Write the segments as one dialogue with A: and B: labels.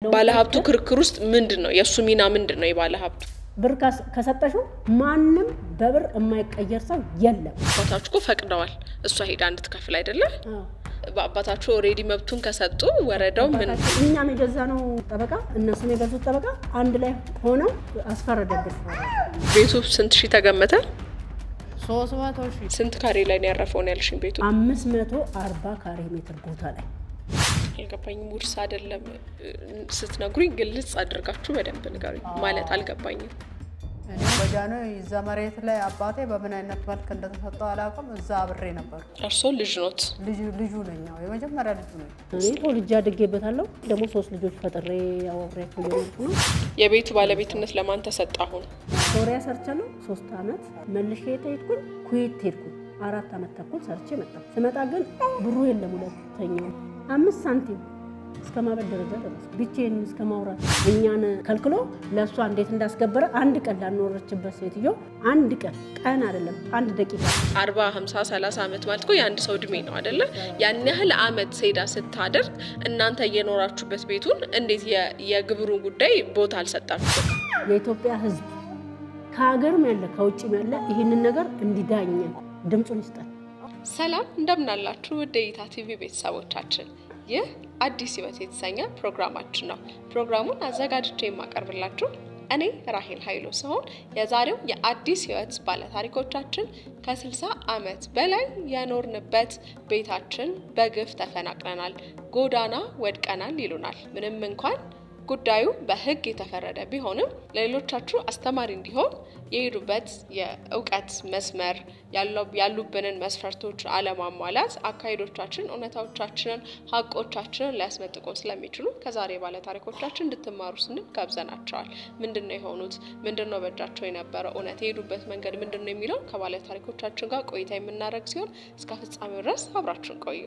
A: ባለሀብቱ ክርክር ውስጥ ምንድነው የሱ ሚና ምንድነው የባለሀብቱ
B: ብር ከሰጠሽው ማንንም በብር የማይቀየር ሰው የለም
A: አባታችሁ ፈቅደዋል እሷ ሄዳ እንድትከፍል አይደለ አባታችሁ ኦሬዲ መብቱን ከሰጡ ወረዳው ምን
B: እኛም የገዛነው ጠበቃ እነሱም የገዙት ጠበቃ አንድ ላይ ሆነው አስፈረደብን
A: ቤቱ ስንት ሺህ ተገመተ
B: 300 ሺህ
A: ስንት ካሬ ላይ ነው ያረፈው ነው ያልሽኝ ቤቱ
B: 540 ካሬ ሜትር ቦታ ላይ
A: አልገባኝም ውርስ አይደለም ስትነግሩኝ ግልጽ አድርጋችሁ በደንብ ንገሩኝ ማለት አልገባኝም
C: እኔ በጃኖ ይዛ መሬት ላይ አባቴ በምን አይነት መልክ እንደተሰጠው አላውቅም እዛ አብሬ ነበር
A: እርሶ ልጅ ኖት
C: ልጁ ነኝ ነው የመጀመሪያ ልጅ ነኝ
B: እኔ ልጅ አድጌበታለሁ ደግሞ 3 ልጆች ፈጥሬ አወራችሁ ነው
A: የቤቱ ባለቤትነት ለማን ተሰጣሁ
B: ሶሪያ ሰርቻለሁ 3 አመት መልሼ ተይኩኝ ኩዌት ሄድኩኝ 4 አመት ተኩል ሰርቼ መጣሁ ስመጣ ግን ብሩ የለም ሁለተኛው 5 ሳንቲም እስከማበድ ደረጃ ደረስ ብቻዬን እስከማውራት እኛን ከልክሎ ለሷ እንዴት እንዳስገበረ አንድ ቀን ላኖርችበት ሴትዮ አንድ ቀን አይደለም አንድ ደቂቃ
A: 40 50 30 አመት ማለት እኮ የአንድ ሰው እድሜ ነው አይደለ ያን ያህል አመት ሴዳ ስታደርግ እናንተ እየኖራችሁበት ቤቱን እንዴት የግብሩን ጉዳይ ቦታ አልሰጣችሁ
B: የኢትዮጵያ ህዝብ ከሀገርም ያለ ከውጭም ያለ ይሄንን ነገር እንዲዳኘን ድምጹን ይስጣል
A: ሰላም እንደምናላችሁ ወደይታ ቲቪ ቤተሰቦቻችን ይህ አዲስ ህይወት የተሰኘ ፕሮግራማችን ነው ፕሮግራሙን አዘጋጅቼ የማቀርብላችሁ እኔ ራሄል ኃይሉ ሲሆን የዛሬው የአዲስ ህይወት ባለ ታሪኮቻችን ከ60 አመት በላይ ያኖርንበት ቤታችን በግፍ ተፈናቅለናል ጎዳና ወድቀናል ይሉናል ምንም እንኳን ጉዳዩ በህግ የተፈረደ ቢሆንም ለሌሎቻችሁ አስተማሪ እንዲሆን የሄዱበት የእውቀት መስመር ያሉብንን መስፈርቶች አለማሟላት አካይዶቻችን እውነታዎቻችንን ሀቆቻችንን ሊያስመጥቁን ስለሚችሉ ከዛሬ ባለ ታሪኮቻችን እንድትማሩ ስንል ጋብዘናቸዋል ምንድነው የሆኑት ምንድነው በእጃቸው የነበረው እውነት የሄዱበት መንገድ ምንድነው የሚለው ከባለ ታሪኮቻችን ጋር ቆይታ የምናደርግ ሲሆን እስከ ፍጻሜው ድረስ አብራችሁን ቆዩ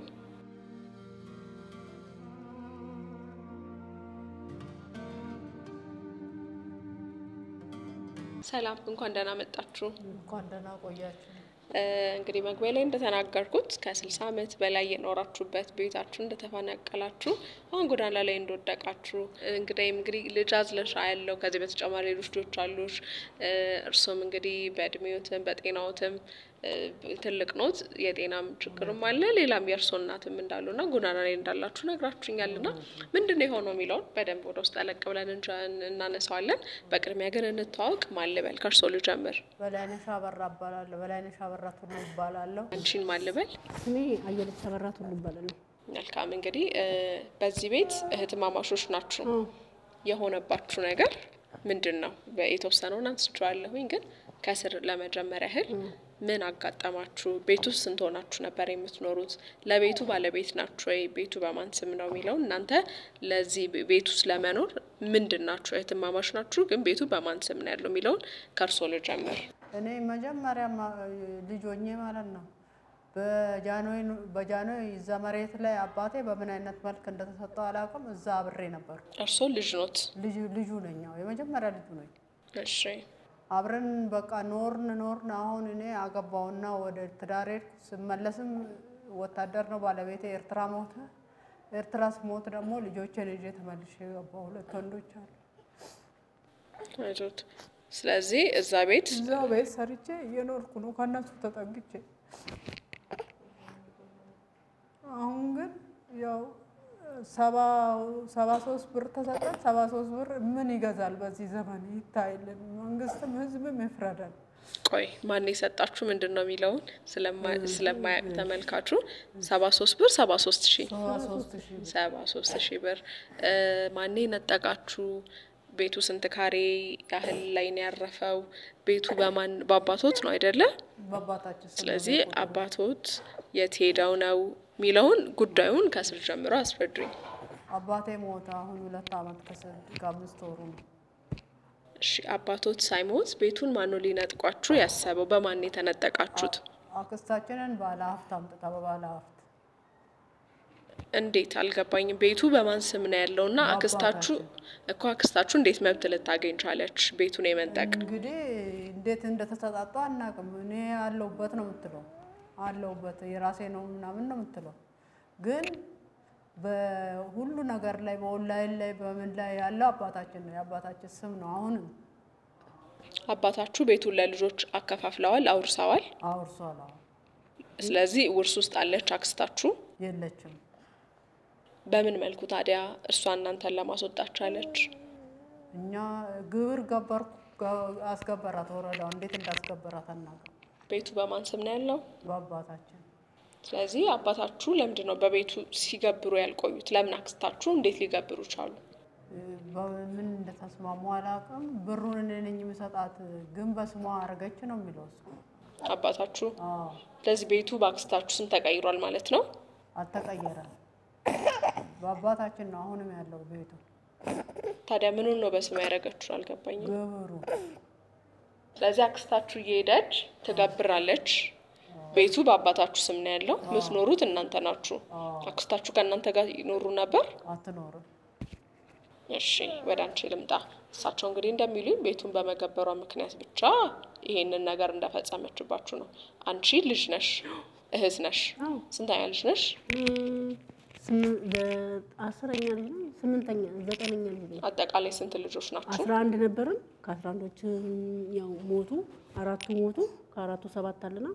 A: ሰላም እንኳን ደህና መጣችሁ
C: እንኳን ደህና ቆያችሁ
A: እንግዲህ መግቢያ ላይ እንደተናገርኩት ከ60 አመት በላይ የኖራችሁበት ቤታችሁ እንደተፈናቀላችሁ አሁን ጎዳና ላይ እንደወደቃችሁ እንግዲህ ልጅ አዝለሻ ያለው ከዚህ በተጨማሪ ልጆች አሉሽ እርሶም እንግዲህ በእድሜዎትም በጤናዎትም ትልቅ ኖት የጤናም ችግርም አለ ሌላም የእርሶ እናትም እንዳሉና ጎዳና ላይ እንዳላችሁ ነግራችሁኛልና ምንድነው የሆነው የሚለው በደንብ ወደ ውስጥ አለቅ ብለን እናነሳዋለን በቅድሚያ ግን እንተዋወቅ ማልበል ከርሶ ልጀምር
C: በላይነሽ አበራ እባላለሁ በላይነሽ አበራ ሁሉ እባላለሁ
A: አንቺን ማልበል
B: ስሜ አየለች አበራ ሁሉ እባላለሁ
A: መልካም እንግዲህ በዚህ ቤት እህትማማቾች ናችሁ የሆነባችሁ ነገር ምንድነው በኢትዮጵያኖን አንስቻለሁኝ ግን ከስር ለመጀመሪያ ያህል ምን አጋጠማችሁ ቤቱ ስንት ሆናችሁ ነበር የምትኖሩት ለቤቱ ባለቤት ናችሁ ወይ ቤቱ በማን ስም ነው የሚለው እናንተ ለዚህ ቤቱ ስለመኖር ምንድናችሁ እህትማማች ናችሁ ግን ቤቱ በማን ስም ነው ያለው የሚለው ከርሶ ልጀምር
C: እኔ መጀመሪያ ልጆኜ ማለት ነው በጃኖ ይዛ መሬት ላይ አባቴ በምን አይነት መልክ እንደተሰጠው አላውቅም እዛ አብሬ ነበር
A: እርሶ ልጅ ኖት
C: ልጁ ነኝ የመጀመሪያ ልጁ ነኝ
A: እሺ
C: አብረን በቃ ኖርን አሁን እኔ አገባውና ወደ ትዳሬ ስመለስም ወታደር ነው ባለቤቴ ኤርትራ ሞተ ኤርትራስ ሞት ደግሞ ልጆቼን ይዤ ተመልሼ ገባው ሁለት ወንዶች አሉ
A: አይዞት ስለዚህ እዛ ቤት
C: ሰርቼ እየኖርኩ ነው ከነሱ ተጠግቼ አሁን ግን ያው 73 ብር ተሰጠን 73 ብር ምን ይገዛል በዚህ ዘመን ይታይልን መንግስትም ህዝብም ይፍረዳል
A: ቆይ ማን የሰጣችሁ ምንድነው የሚለው ስለማያቅ ተመልካቹ 73 ብር 73 ሺህ ብር ማን ነጠቃችሁ ቤቱ ስንት ካሬ ያህል ላይ ነው ያረፈው ቤቱ በአባቶት ነው አይደለ
C: በአባታችን
A: ስለዚህ አባቶት የት ሄደው ነው ሚለውን ጉዳዩን ከስር ጀምሮ አስረዱኝ
C: አባቴ ሞተ አሁን 2 አመት ከ5 ወሩ ነው
A: እሺ አባቶት ሳይሞት ቤቱን ማን ነው ሊነጥቋችሁ ያሰበው በማን የተነጠቃችሁት
C: አክስታችንን ባለሀብት አምጥታ በባለሀብት
A: እንዴት አልገባኝም ቤቱ በማን ስም ነው ያለውና አክስታችሁ እንዴት መብት ልታገኝ ቻለች ቤቱን የመንጠቅ
C: እንግዲህ እንዴት እንደተሰጣጣ አናውቅም እኔ ያለውበት ነው የምትለው አለውበት የራሴ ነው ምናምን ነው የምትለው ግን በሁሉ ነገር ላይ በኦንላይን ላይ በምን ላይ ያለው አባታችን ነው የአባታችን ስም ነው አሁንም
A: አባታችሁ ቤቱን ለልጆች አከፋፍለዋል አውርሰዋል ስለዚህ ውርስ ውስጥ አለች አክስታችሁ
C: የለችም
A: በምን መልኩ ታዲያ እሷ እናንተን ለማስወጣት ቻለች
C: እኛ ግብር ገበርኩ አስገበራት ወረዳው እንዴት እንዳስገበራት አናውቅም
A: ቤቱ በማን ስም ነው ያለው
C: በአባታችን
A: ስለዚህ አባታችሁ ለምንድን ነው በቤቱ ሲገብሩ ያልቆዩት ለምን አክስታችሁ እንዴት ሊገብሩ ቻሉ
C: በምን እንደተስማሙ አላውቅም ብሩን እኔ ነኝ የምሰጣት ግን በስሟ አረገች ነው የሚለው
A: አባታችሁ ስለዚህ ቤቱ በአክስታችሁ ስም ተቀይሯል ማለት ነው
C: አልተቀየረም በአባታችን ነው አሁንም ያለው ቤቱ
A: ታዲያ ምኑን ነው በስም ያረጋችሁ አልገባኝም
C: ግብሩ
A: ስለዚህ አክስታችሁ እየሄደች ትገብራለች ቤቱ በአባታችሁ ስም ነው ያለው መስኖሩት እናንተ ናችሁ አክስታችሁ ከእናንተ ጋር ይኖሩ ነበር
C: አትኖርም
A: እሺ ወዳንቺ ልምጣ እሳቸው እንግዲህ እንደሚሉኝ ቤቱን በመገበሯ ምክንያት ብቻ ይሄንን ነገር እንደፈጸመችባችሁ ነው አንቺ ልጅ ነሽ እህት ነሽ ስንተኛ ልጅ ነሽ
B: 10ኛ ልጅ ነው 8ኛ 9ኛ ልጅ ነው
A: አጠቃላይ ስንት ልጆች ናችሁ
B: 11 ነበርን ከ11ዶች ያው ሞቱ አራቱ ሞቱ ከአራቱ 7 አለና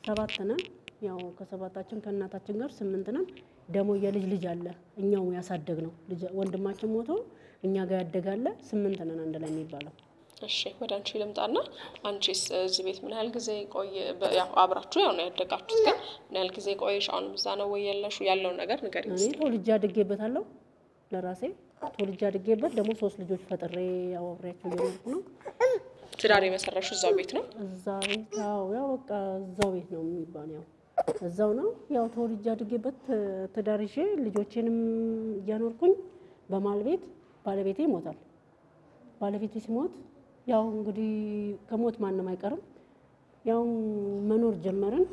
B: 7 ነን ያው ከሰባታችን ከእናታችን ጋር 8 ነን ደሞ የልጅ ልጅ አለ እኛው ያሳደግነው ልጅ ወንድማችን ሞቶ እኛ ጋር ያደጋለ 8 ነን አንድ ላይ የሚባለው
A: እሺ ወዳንቺ ልምጣና አንቺስ እዚህ ቤት ምን ያህል ጊዜ ቆይ ያው አብራችሁ ያው ነው ያደጋችሁት ግን ምን ያህል ጊዜ ቆይሽ አሁን ምዛ ነው ወይ ያለው ነገር ንገሪኝ
B: እኔ ተወልጄ አድጌበታለሁ ለራሴ ተወልጄ አድጌበት ደሞ 3 ልጆች ፈጥሬ ያው አብሬያቸው እየኖርኩ ነው
A: ትዳር የመሰረሽው እዛው ቤት ነው
B: እዛው ያው በቃ እዛው ቤት ነው የሚባል ያው እዛው ነው ያው ተወልጄ አድጌበት ተዳርሼ ልጆቼንም እያኖርኩኝ በማል ቤት ባለቤቴ ይሞታል ባለቤቴ ሲሞት ያው እንግዲህ ከሞት ማንንም አይቀርም ያው መኖር ጀመርን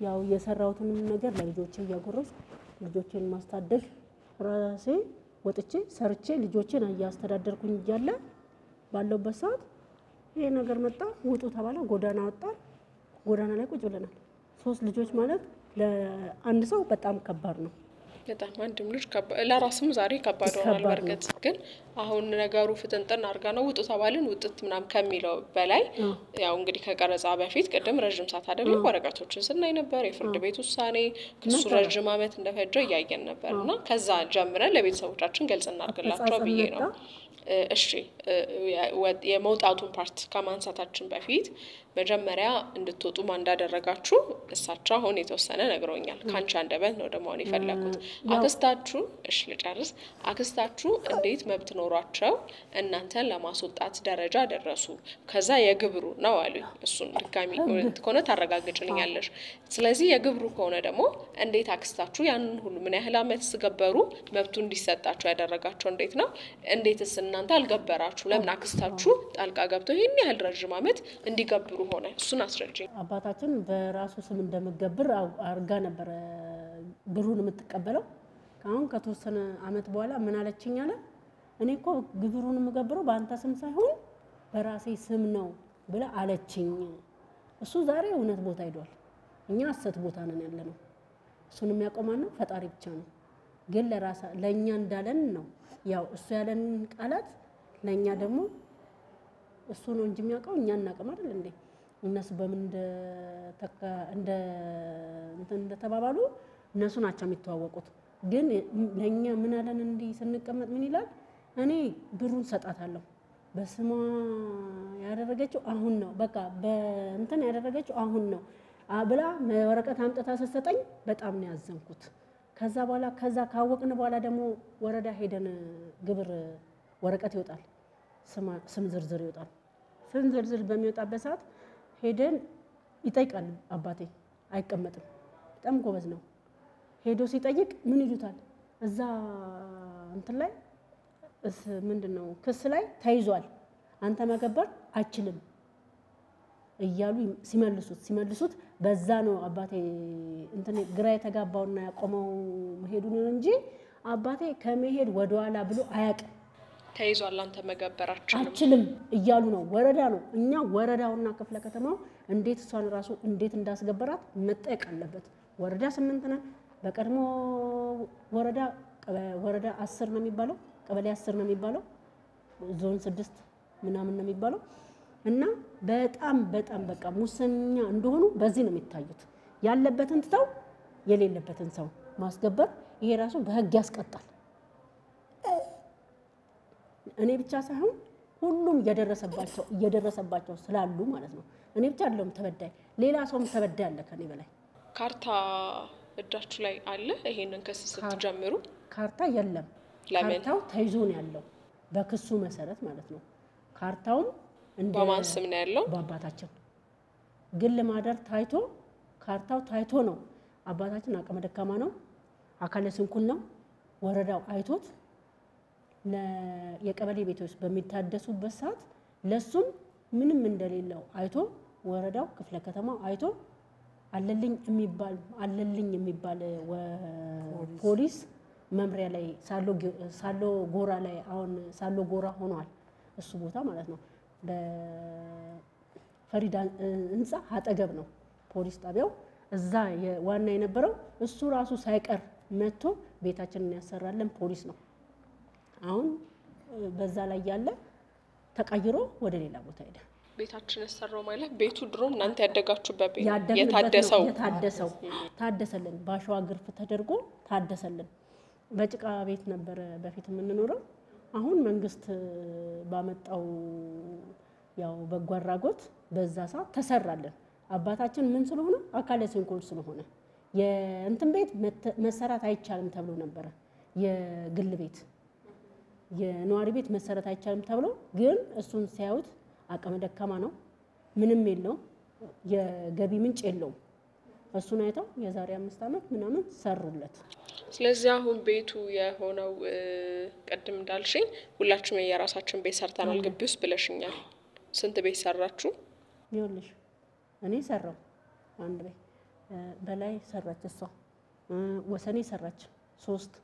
B: ያው የሰራውትን ነገር ለልጆቼ ያጎረስኩ ልጆቼን ማስተዳደግ ራሴ ወጥቼ ሰርቼ ልጆቼን ያስተዳደርኩኝ እያለ ባለውበት ሰዓት ይሄ ነገር መጣ ውጡ ተባለ ጎዳና ወጣ ጎዳና ላይ ቁጭ ብለናል 3 ልጆች ማለት ለአንድ ሰው በጣም ከባድ ነው
A: በጣም አንድም ልጅ ለራስም ዛሬ ከባድ ሆኗል በርግጥ ግን አሁን ነገሩ ፍጥንጥን አርጋ ነው ውጡ ተባልን ውጥት ምናም ከሚለው በላይ ያው እንግዲህ ከቀረጻ በፊት ቀደም ረጅም ሰዓት አይደለም ወረቀቶችን ስናይ ነበር የፍርድ ቤት ውሳኔ ክሱ ረጅም አመት እንደፈጀ ያያየን ነበርና ከዛ ጀምረን ለቤተሰቦቻችን ገልጽ እናርግላቸው ብዬ ነው እሺ የመውጣቱን ፓርት ከማንሳታችን በፊት መጀመሪያ እንድትወጡ ማን እንዳደረጋችሁ እሳቸው አሁን የተወሰነ ነግሮኛል ካንቺ አንደበት ነው ደሞ አሁን ይፈለኩት አክስታችሁ እሺ ልጨርስ አክስታችሁ እንዴት መብት ኖሯቸው እናንተን ለማስወጣት ደረጃ ደረሱ ከዛ የግብሩ ነው አሉኝ እሱን ድጋሚ ኮነ ታረጋግጭልኛለሽ ስለዚህ የግብሩ ከሆነ ደሞ እንዴት አክስታችሁ ያንን ሁሉ ምን ያህል አመት ስገበሩ መብቱ እንዲሰጣቸው ያደረጋቸው እንዴት ነው እንዴትስ እናንተ አልገበራችሁ ለምን አክስታችሁ ጣልቃ ገብተው ይሄን ያህል ረጅም አመት እንዲገብሩ ሆነ እሱን አስረጅኝ
B: አባታችን በራሱ ስም እንደምገብር አርጋ ነበር ብሩን የምትቀበለው አሁን ከተወሰነ አመት በኋላ ምን አለችኝ አለ እኔ እኮ ግብሩን የምገብረው በአንተ ስም ሳይሆን በራሴ ስም ነው ብለ አለችኝ እሱ ዛሬ እውነት ቦታ ሄዷል እኛ አሰት ቦታ ነን ያለነው እሱን የሚያቆማን ነው ፈጣሪ ብቻ ነው ግን ለኛ እንዳለን ነው ያው እሱ ያለን ቃላት ለኛ ደግሞ እሱ ነው እንጂ የሚያውቀው እኛ እናቀም አይደል እንዴ እነሱ በምን እንደተባባሉ እነሱ ናቸው የሚተዋወቁት ግን ለኛ ምን አለን እንዲ ስንቀመጥ ምን ይላል እኔ ብሩን ሰጣታለሁ በስሟ ያደረገችው አሁን ነው በቃ በእንትን ያደረገችው አሁን ነው አብላ ወረቀት አምጥታ ሰሰጠኝ በጣም ነው ያዘንኩት ከዛ በኋላ ከዛ ካወቅን በኋላ ደግሞ ወረዳ ሄደን ግብር ወረቀት ይወጣል ስም ዝርዝር ይወጣል ስም ዝርዝር በሚወጣበት ሰዓት ሄደን ይጠይቃል አባቴ አይቀመጥም በጣም ጎበዝ ነው ሄዶ ሲጠይቅ ምን ይሉታል እዛ እንትን ላይ ምንድነው ክስ ላይ ተይዟል አንተ መገበር አችልም እያሉ ሲመልሱት በዛ ነው አባቴ እንትን ግራ የተጋባውና ያቆመው መሄዱን እንጂ አባቴ ከመሄድ ወደኋላ ብሎ አያውቅም
A: ተይዟል አንተ መገበራችን
B: አችልም እያሉ ነው ወረዳ ነው እኛ ወረዳውና ክፍለ ከተማው እንዴት እሷን ራሱ እንዴት እንዳስገበራት መጠየቅ አለበት ወረዳ 8 ነን በቀድሞ ወረዳ 10 ነው የሚባለው፣ ቀበሌ 10 ነው የሚባለው፣ ዞን 6 ምናምን ነው የሚባለው እና በጣም በቃ ሙሰኛ እንደሆኑ በዚህ ነው የሚታዩት። ያለበትን ትተው የሌለበትን ሰው ማስገበር ይሄ ራሱ በህግ ያስቀጣል። እኔ ብቻ ሳይሆን ሁሉም እየደረሰባቸው ስላሉ ማለት ነው። እኔ ብቻ አይደለም ተበዳይ፣ ሌላ ሰውም ተበዳይ አለ ከኔ በላይ።
A: ካርታ እጃችሁ ላይ አለ? ይሄንን ክስ ስትጀምሩ
B: ካርታ የለም። ካርታው ተይዞ ነው ያለው በክሱ መሰረት ማለት ነው። ካርታውም
A: በማን ስም ነው ያለው?
B: በአባታችን። ግን ለማደር ታይቶ ካርታው ታይቶ ነው። አባታችን አቅመ ደካማ ነው፣ አካለ ስንኩል ነው። ወረዳው አይቶት የቀበሌ ቤቶች በሚታደሱበት ሰዓት ለሱም ምንም እንደሌለው አይቶ ወረዳው ክፍለ ከተማው አይቶ አለልኝ የሚባል ፖሊስ መምሪያ ላይ ሳሎ ጎራ ላይ አሁን ሳሎ ጎራ ሆኗል እሱ ቦታ ማለት ነው። በፈሪዳ ህንጻ አጠገብ ነው ፖሊስ ጣቢያው። እዛ ዋና የነበረው እሱ ራሱ ሳይቀር መጥቶ ቤታችንን ያሰራለን ፖሊስ ነው። አሁን በዛ ላይ ያለ ተቀይሮ ወደ ሌላ ቦታ ሄደ።
A: ቤታችን ያሰራው ማለት ቤቱ ድሮም እናንተ ያደጋችሁበት ቤት ታደሰልን፣ ባሸዋ ግርፍ ተደርጎ ታደሰልን። በጭቃ ቤት ነበር በፊት የምንኖረው። አሁን መንግስት ባመጣው ያው በጎ አድራጎት በዛ ሰዓት ተሰራልን። አባታችን ምን ስለሆነ አካለ ስንኩል ስለሆነ የእንትን ቤት መሰራት አይቻልም ተብሎ ነበር። የግል ቤት የነዋሪ ቤት መሰረት አይቻልም ተብሎ ግን እሱን ሲያዩት አቅመ ደካማ ነው፣ ምንም የለው፣ የገቢ ምንጭ የለው። እሱን አይተው የዛሬ 5 ዓመት ምናምን ሰሩለት። ስለዚህ አሁን ቤቱ የሆነው ቀድም እንዳልሽኝ ሁላችሁም የራሳችን ቤት ሰርተናል ግቢ ውስጥ ብለሽኛል። ስንት ቤት ሰራችሁ?
B: ይኸውልሽ እኔ ሰራው አንድ ቤት በላይ ሰራች፣ እሷ ወሰኔ ሰራች 3፣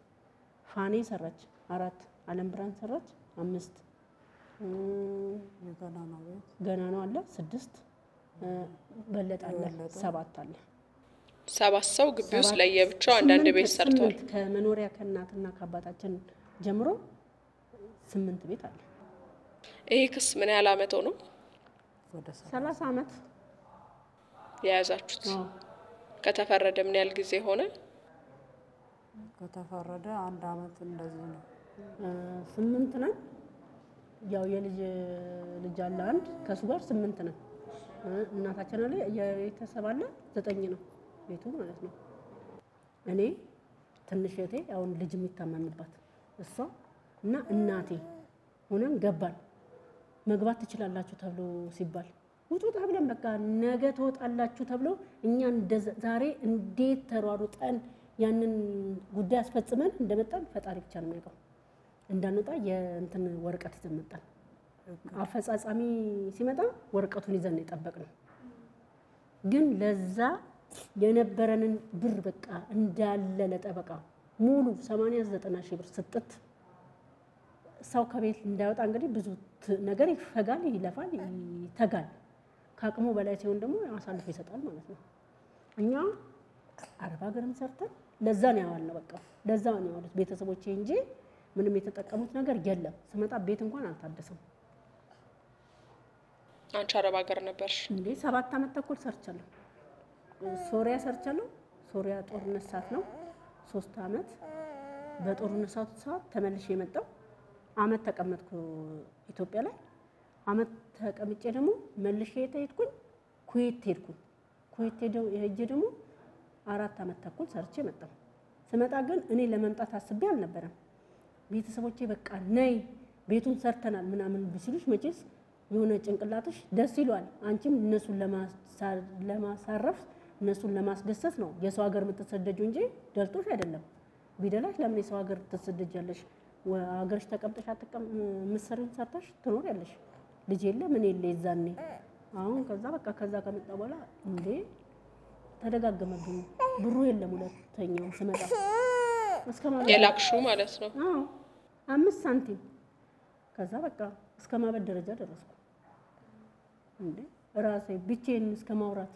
B: ፋኔ ሰራች 4፣ አለም ብራን ሰራች 5፣ ገና ነው አለ 6፣ በለጥ አለ 7 አለ።
A: 7 ሰው ግቢ ውስጥ ለየብቻው አንዳንድ ቤት ሰርቷል።
B: ከመኖሪያ ከእናትና ከአባታችን ጀምሮ 8 ቤት አለ።
A: ይሄ ክስ ምን ያህል አመት ነው?
B: 30 አመት
A: የያዛችሁት? ከተፈረደ ምን ያህል ጊዜ ሆነ?
C: ከተፈረደ 1 አመት እንደዚህ ነው።
B: 8 ነን። ያው ልጅ አለ አንድ፣ ከሱ ጋር 8 ነን። እናታችን አለ የቤተሰብ አለ 9 ነው ቤቱ ማለት ነው። እኔ ትንሽ እህቴ አሁን ልጅ የሚታመምባት እሷ እና እናቴ ሆነን ገባን። መግባት ትችላላችሁ ተብሎ ሲባል ውጡ ተብለን በቃ ነገ ተወጣላችሁ ተብሎ እኛ ዛሬ እንዴት ተሯሩጠን ያንን ጉዳይ አስፈጽመን እንደመጣን ፈጣሪ ብቻ ነው የሚያውቀው። እንዳንወጣ የእንትን ወረቀት ይዘን መጣን። አፈጻጻሚ ሲመጣ ወረቀቱን ይዘን የጠበቅነው ግን ለዛ የነበረንን ብር በቃ እንዳለ ለጠበቃ ሙሉ 80-90 ሺህ ብር ስጥት ሰው ከቤት እንዳይወጣ እንግዲህ ብዙ ነገር ይፈጋል፣ ይለፋል፣ ይተጋል። ከአቅሙ በላይ ሲሆን ደግሞ አሳልፎ ይሰጣል ማለት ነው። እኛ አረብ ሀገርም ሰርተን ለዛ ነው ያዋልነው። በቃ ለዛ ነው ያዋሉት ቤተሰቦቼ እንጂ ምንም የተጠቀሙት ነገር የለም። ስመጣ ቤት እንኳን አልታደሰም።
A: አንቺ አረብ ሀገር ነበርሽ
B: እንዴ? 7 ዓመት ተኩል ሰርቻለሁ። ሶሪያ ሰርቻለሁ። ሶሪያ ጦርነት ሰዓት ነው 3 ዓመት። በጦርነት ሰዓት ተመልሼ የመጣው አመት ተቀመጥኩ ኢትዮጵያ ላይ። አመት ተቀምጬ ደግሞ መልሼ ሄድኩኝ ኩዌት ሄድኩ። ኩዌት ሄጄ ደግሞ 4 ዓመት ተኩል ሰርቼ መጣሁ። ስመጣ ግን እኔ ለመምጣት አስቤ አልነበረም። ቤተሰቦቼ በቃ ነይ ቤቱን ሰርተናል ምናምን ቢስሉሽ መቼስ የሆነ ጭንቅላትሽ ደስ ይሏል። አንቺም እነሱን ለማሳረፍ እነሱን ለማስደሰት ነው የሰው ሀገር የምትሰደጁ እንጂ ደልቶሽ አይደለም። ቢደላሽ ለምን የሰው ሀገር ትሰደጃለሽ? ሀገርሽ ተቀምጠሽ ምሰሪን ሰርተሽ ትኖሪያለሽ። ልጅ የለ ምን የለ ይዛኔ። አሁን ከዛ በቃ ከዛ ከመጣ በኋላ እንዴ ተደጋገመብኝ። ብሩ የለም ሁለተኛው ስመጣ እስከማበድ
A: የላክሹ ማለት ነው።
B: 5 ሳንቲም። ከዛ በቃ እስከማበድ ደረጃ ደረስኩ። እንዴ ራሴ ብቻዬን እስከማውራት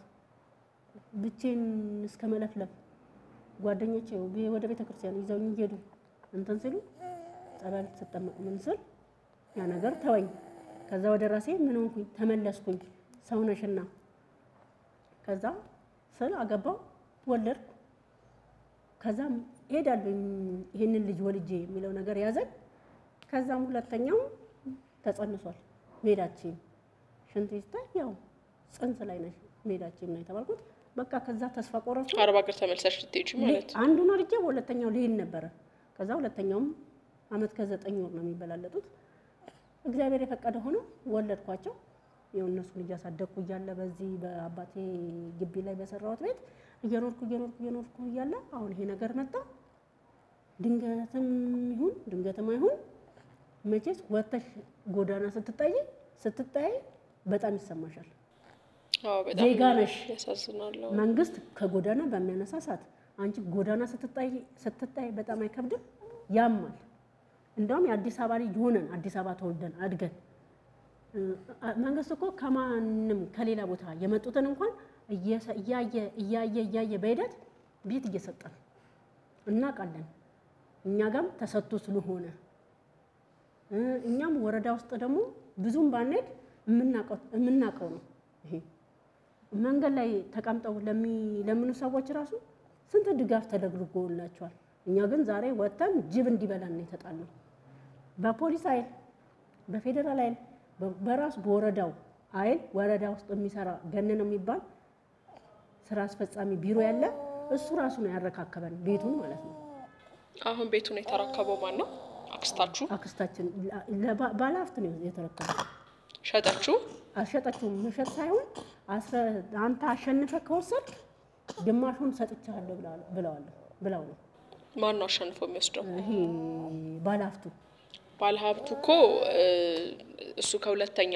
B: ብቻዬን እስከመለፍለፍ ጓደኞቼ ወደ ቤተክርስቲያን ይዘውኝ ሄዱ እንትን ሲሉ ጸበል ተጠመቁ ምን ስል ያ ነገር ተወኝ ከዛ ወደ ራሴ ምን ሆንኩኝ ተመለስኩኝ ሰው ነሽና ከዛ ስለ አገባው ወለድኩ ከዛም ሄዳለኝ ይሄንን ልጅ ወልጄ የሚለው ነገር ያዘን ከዛም ሁለተኛው ተጸንሷል ሜዳችን ሽንት ይታያው ጽንስ ላይ ነሽ ሜዳችን ነው የተባልኩት በቃ ከዛ ተስፋ ቆረጥኩ
A: 40 ቀን ተመልሰሽ ልትሄጂ ማለት
B: አንዱን አርጄ ሁለተኛው ልሄድ ነበር ከዛ ሁለተኛውም አመት ከ9 ወር ነው የሚበላለጡት እግዚአብሔር የፈቀደ ሆኖ ወለድኳቸው የእነሱን እያሳደኩ ይያለ በዚህ በአባቴ ግቢ ላይ በሰራሁት ቤት እየኖርኩ ይያለ አሁን ይሄ ነገር መጣ ድንገትም አይሁን መቼስ ወተሽ ጎዳና ስትታይ በጣም ይሰማሻል
A: በጣም
B: ዜጋነሽ
A: ያሳዝናል
B: መንግስት ከጎዳና በሚያነሳ ሰዓት አንቺ ጎዳና ስትታይ በጣም አይከብድም ያማል እንደውም የአዲስ አበባ ልጅ ሆነን አዲስ አበባ ተወልደን አድገን መንግስት እኮ ከማንም ከሌላ ቦታ የመጡትን እንኳን እያየ በሂደት ቤት እየሰጠን እናቃለን እኛ ጋም ተሰጥቶ ስለሆነ እኛም ወረዳ ውስጥ ደግሞ ብዙም ባንሄድ የምናቀው ነው ይሄ መንገድ ላይ ተቀምጠው ለምኑ ሰዎች ራሱ ስንት ድጋፍ ተደርጎላቸዋል እኛ ግን ዛሬ ወጣን ጅብ እንዲበላን ነው የተጣለው በፖሊስ ኃይል በፌደራል ኃይል በራስ በወረዳው ኃይል ወረዳ ውስጥ የሚሰራ ገነነ የሚባል ስራ አስፈጻሚ ቢሮ ያለ እሱ ራሱ ነው ያረካከበን ቤቱን ማለት ነው
A: አሁን ቤቱን የተረከበው ማን ነው
B: አክስታችን ባለሀብት ነው የተረከበው
A: ሸጣችሁ
B: አሸጣችሁ መሸጥ ሳይሆን አንተ አሸንፈ ከወሰድክ ግማሹን ሰጥቻለሁ ብለው ነው
A: ማን ነው አሸንፎ የሚወስደው
B: ይሄ
A: ባለሀብቱ እኮ እሱ ከሁለተኛ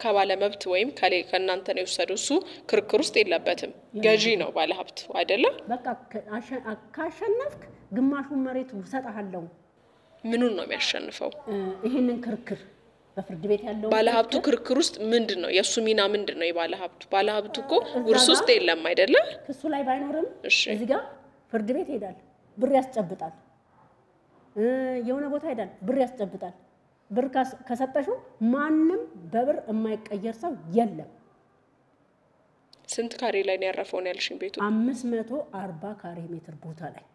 A: ከባለ መብት ወይም ከእናንተ ነው የወሰደው እሱ ክርክር ውስጥ የለበትም ገዢ ነው ባለሀብቱ አይደለም
B: በቃ ካሸነፍክ ግማሹን መሬት ሰጣለሁ
A: ምኑን ነው የሚያሸንፈው
B: ይሄንን ክርክር በፍርድ ቤት ያለው
A: ባለሀብቱ ክርክር ውስጥ ምንድነው የሱ ሚና ምንድነው ባለሀብቱ እኮ ውርስ ውስጥ የለም አይደለም
B: እሱ ላይ ባይኖርም እዚህ ጋር ፍርድ ቤት ሄዳል ብር ያስጨብጣል የሆነ ቦታ ሄዳል ብር ያስጨብጣል ብር ከሰጠሽው ማንንም በብር የማይቀየር ሰው የለም
A: ስንት ካሬ ላይ ነው ያረፈው ነው ያልሽኝ ቤቱ
B: 540 ካሬ ሜትር ቦታ ላይ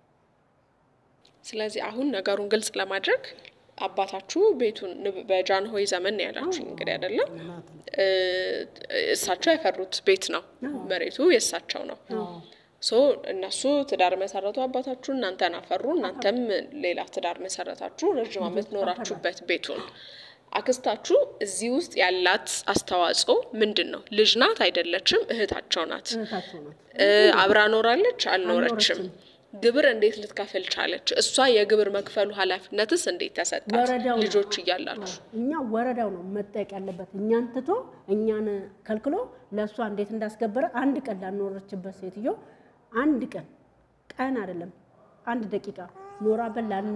A: ስለዚህ አሁን ነገሩን ግልጽ ለማድረግ አባታችሁ ቤቱን በጃንሆይ ዘመን ነው ያላችሁ እንግዲህ አይደለም እሳቸው ያፈሩት ቤት ነው መሬቱ የእሳቸው ነው እነሱ ትዳር መሰረቱ አባታችሁ እናንተን አፈሩ እናንተም ሌላ ትዳር መሰረታችሁ ረጅም አመት ኖራችሁበት ቤቱን አክስታችሁ እዚህ ውስጥ ያላት አስተዋጽኦ ምንድነው ልጅ ናት አይደለችም እህታቸው ናት አብራ ኖራለች አልኖረችም ግብር እንዴት ልትከፍል ቻለች እሷ የግብር መክፈሉ ኃላፊነትስ እንዴት ተሰጣት ልጆች ይያላችሁ
B: እኛ ወረዳው ነው መጠየቅ ያለበት እኛን ትቶ እኛን ከልክሎ ለሷ እንዴት እንዳስገበረ አንድ ቀን ላኖረችበት ሴትዮ አንድ ቀን አይደለም አንድ ደቂቃ ኖራ በላን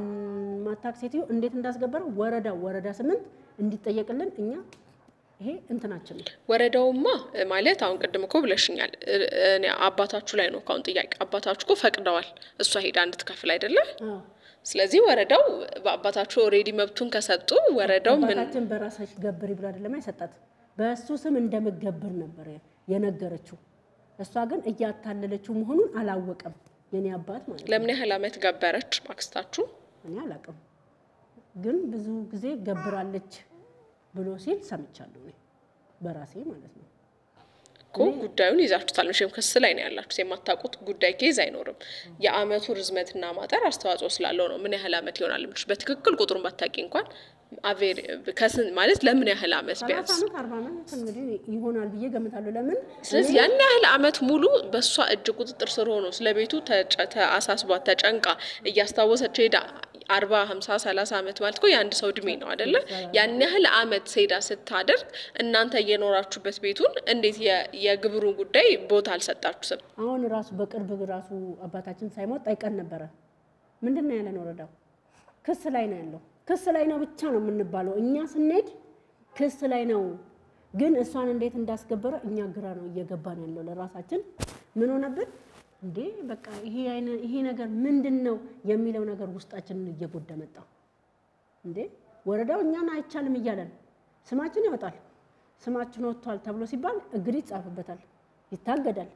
B: ማታክ ሴትዮ እንዴት እንዳስገበረ ወረዳ 8 እንዲጠየቅልን እኛ ይሄ እንትናችን
A: ወረዳውማ ማለት አሁን ቀደም እኮ ብለሽኛል እኔ አባታችሁ ላይ ነው ካውን ጥያቄ አባታችሁ እኮ ፈቅደዋል እሷ ሄዳ እንድትከፍል አይደለ ስለዚህ ወረዳው በአባታችሁ ኦሬዲ መብቱን ከሰጡ ወረዳው ምን
B: አባታችን በራሳች ገብር ይብላ አይደለም አይሰጣት በእሱ ስም እንደምትገብር ነበር የነገረችው እሷ ግን እያታለለችው መሆኑን አላወቀም የኔ አባት ማለት
A: ለምን ያህል አመት ገበረች ማክስታችሁ
B: እኔ አላቀም ግን ብዙ ጊዜ ገብራለች ብሎ ሲል ሰምቻለሁ ነው በራሴ ማለት ነው
A: እኮ ጉዳዩን ይዛችሁታል መቼም ክስ ላይ ነው ያላችሁ የማታውቁት ጉዳይ ኬዝ አይኖርም የአመቱ ርዝመትና ማጠር አስተዋጽኦ ስላለው ነው ምን ያህል አመት ይሆናል ልጅ በትክክል ቁጥሩን ባታቂ እንኳን አቬር ከስን ማለት ለምን ያህል አመት ቢያንስ
B: 40 አመት እንግዲህ ይሆናል ብዬ ገምታለሁ ለምን
A: ስለዚህ ያን ያህል አመት ሙሉ በሷ እጅ ቁጥጥር ስር ሆኖ ስለቤቱ ተአሳስቧት ተጨንቃ እያስታወሰች ሄዳ 40 50 30 አመት ማለት እኮ የአንድ ሰው እድሜ ነው አይደለ ያን ያህል አመት ሴዳ ስታደርግ እናንተ እየኖራችሁበት ቤቱን እንዴት የግብሩን ጉዳይ ቦታ አልሰጣችሁም
B: አሁን ራሱ በቅርብ ራሱ አባታችን ሳይሞት ጠይቀን ነበር ምንድነው ያለን ወረዳው ክስ ላይ ነው ያለው ክስ ላይ ነው ብቻ ነው የምንባለው እኛ ስንሄድ ክስ ላይ ነው ግን እሷን እንዴት እንዳስገበረ እኛ ግራ ነው እየገባን ያለው ለራሳችን ምን ሆነብን እንዴ በቃ ይሄ ነገር ምንድነው የሚለው ነገር ውስጣችንን እየጎዳ መጣ እንዴ ወረዳው እኛን አይቻልም ይያላል ስማችን ይወጣል ስማችን ወጥቷል ተብሎ ሲባል እግሪ ጻፈበታል ይታገዳል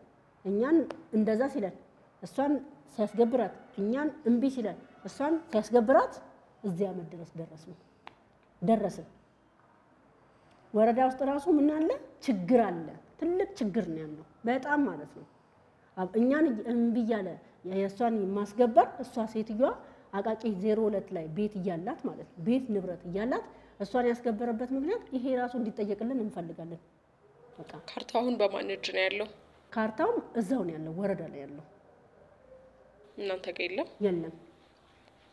B: እኛን እንደዛ ሲላል እሷን ሲያስገብራት እኛን እንቢ ሲላል እሷን ሲያስገብራት እዚያ መድረስ ደረስን ወረዳ ውስጥ ራሱ ምን አለ ችግር አለ ትልቅ ችግር ነው ያለው በጣም ማለት ነው እኛን እንቢ ያለ የሷን ማስገበር እሷ ሴትየዋ አቃቂ 02 ላይ ቤት ይያላት ማለት ነው ቤት ንብረት ይያላት እሷን ያስገበረበት ምክንያት ይሄ ራሱ እንዲጠየቅልን እንፈልጋለን በቃ
A: ካርታውን በማን እጅ ነው ያለው
B: ካርታው እዛው ነው ያለው ወረዳ ላይ ያለው
A: እናንተ ጋር
B: የለም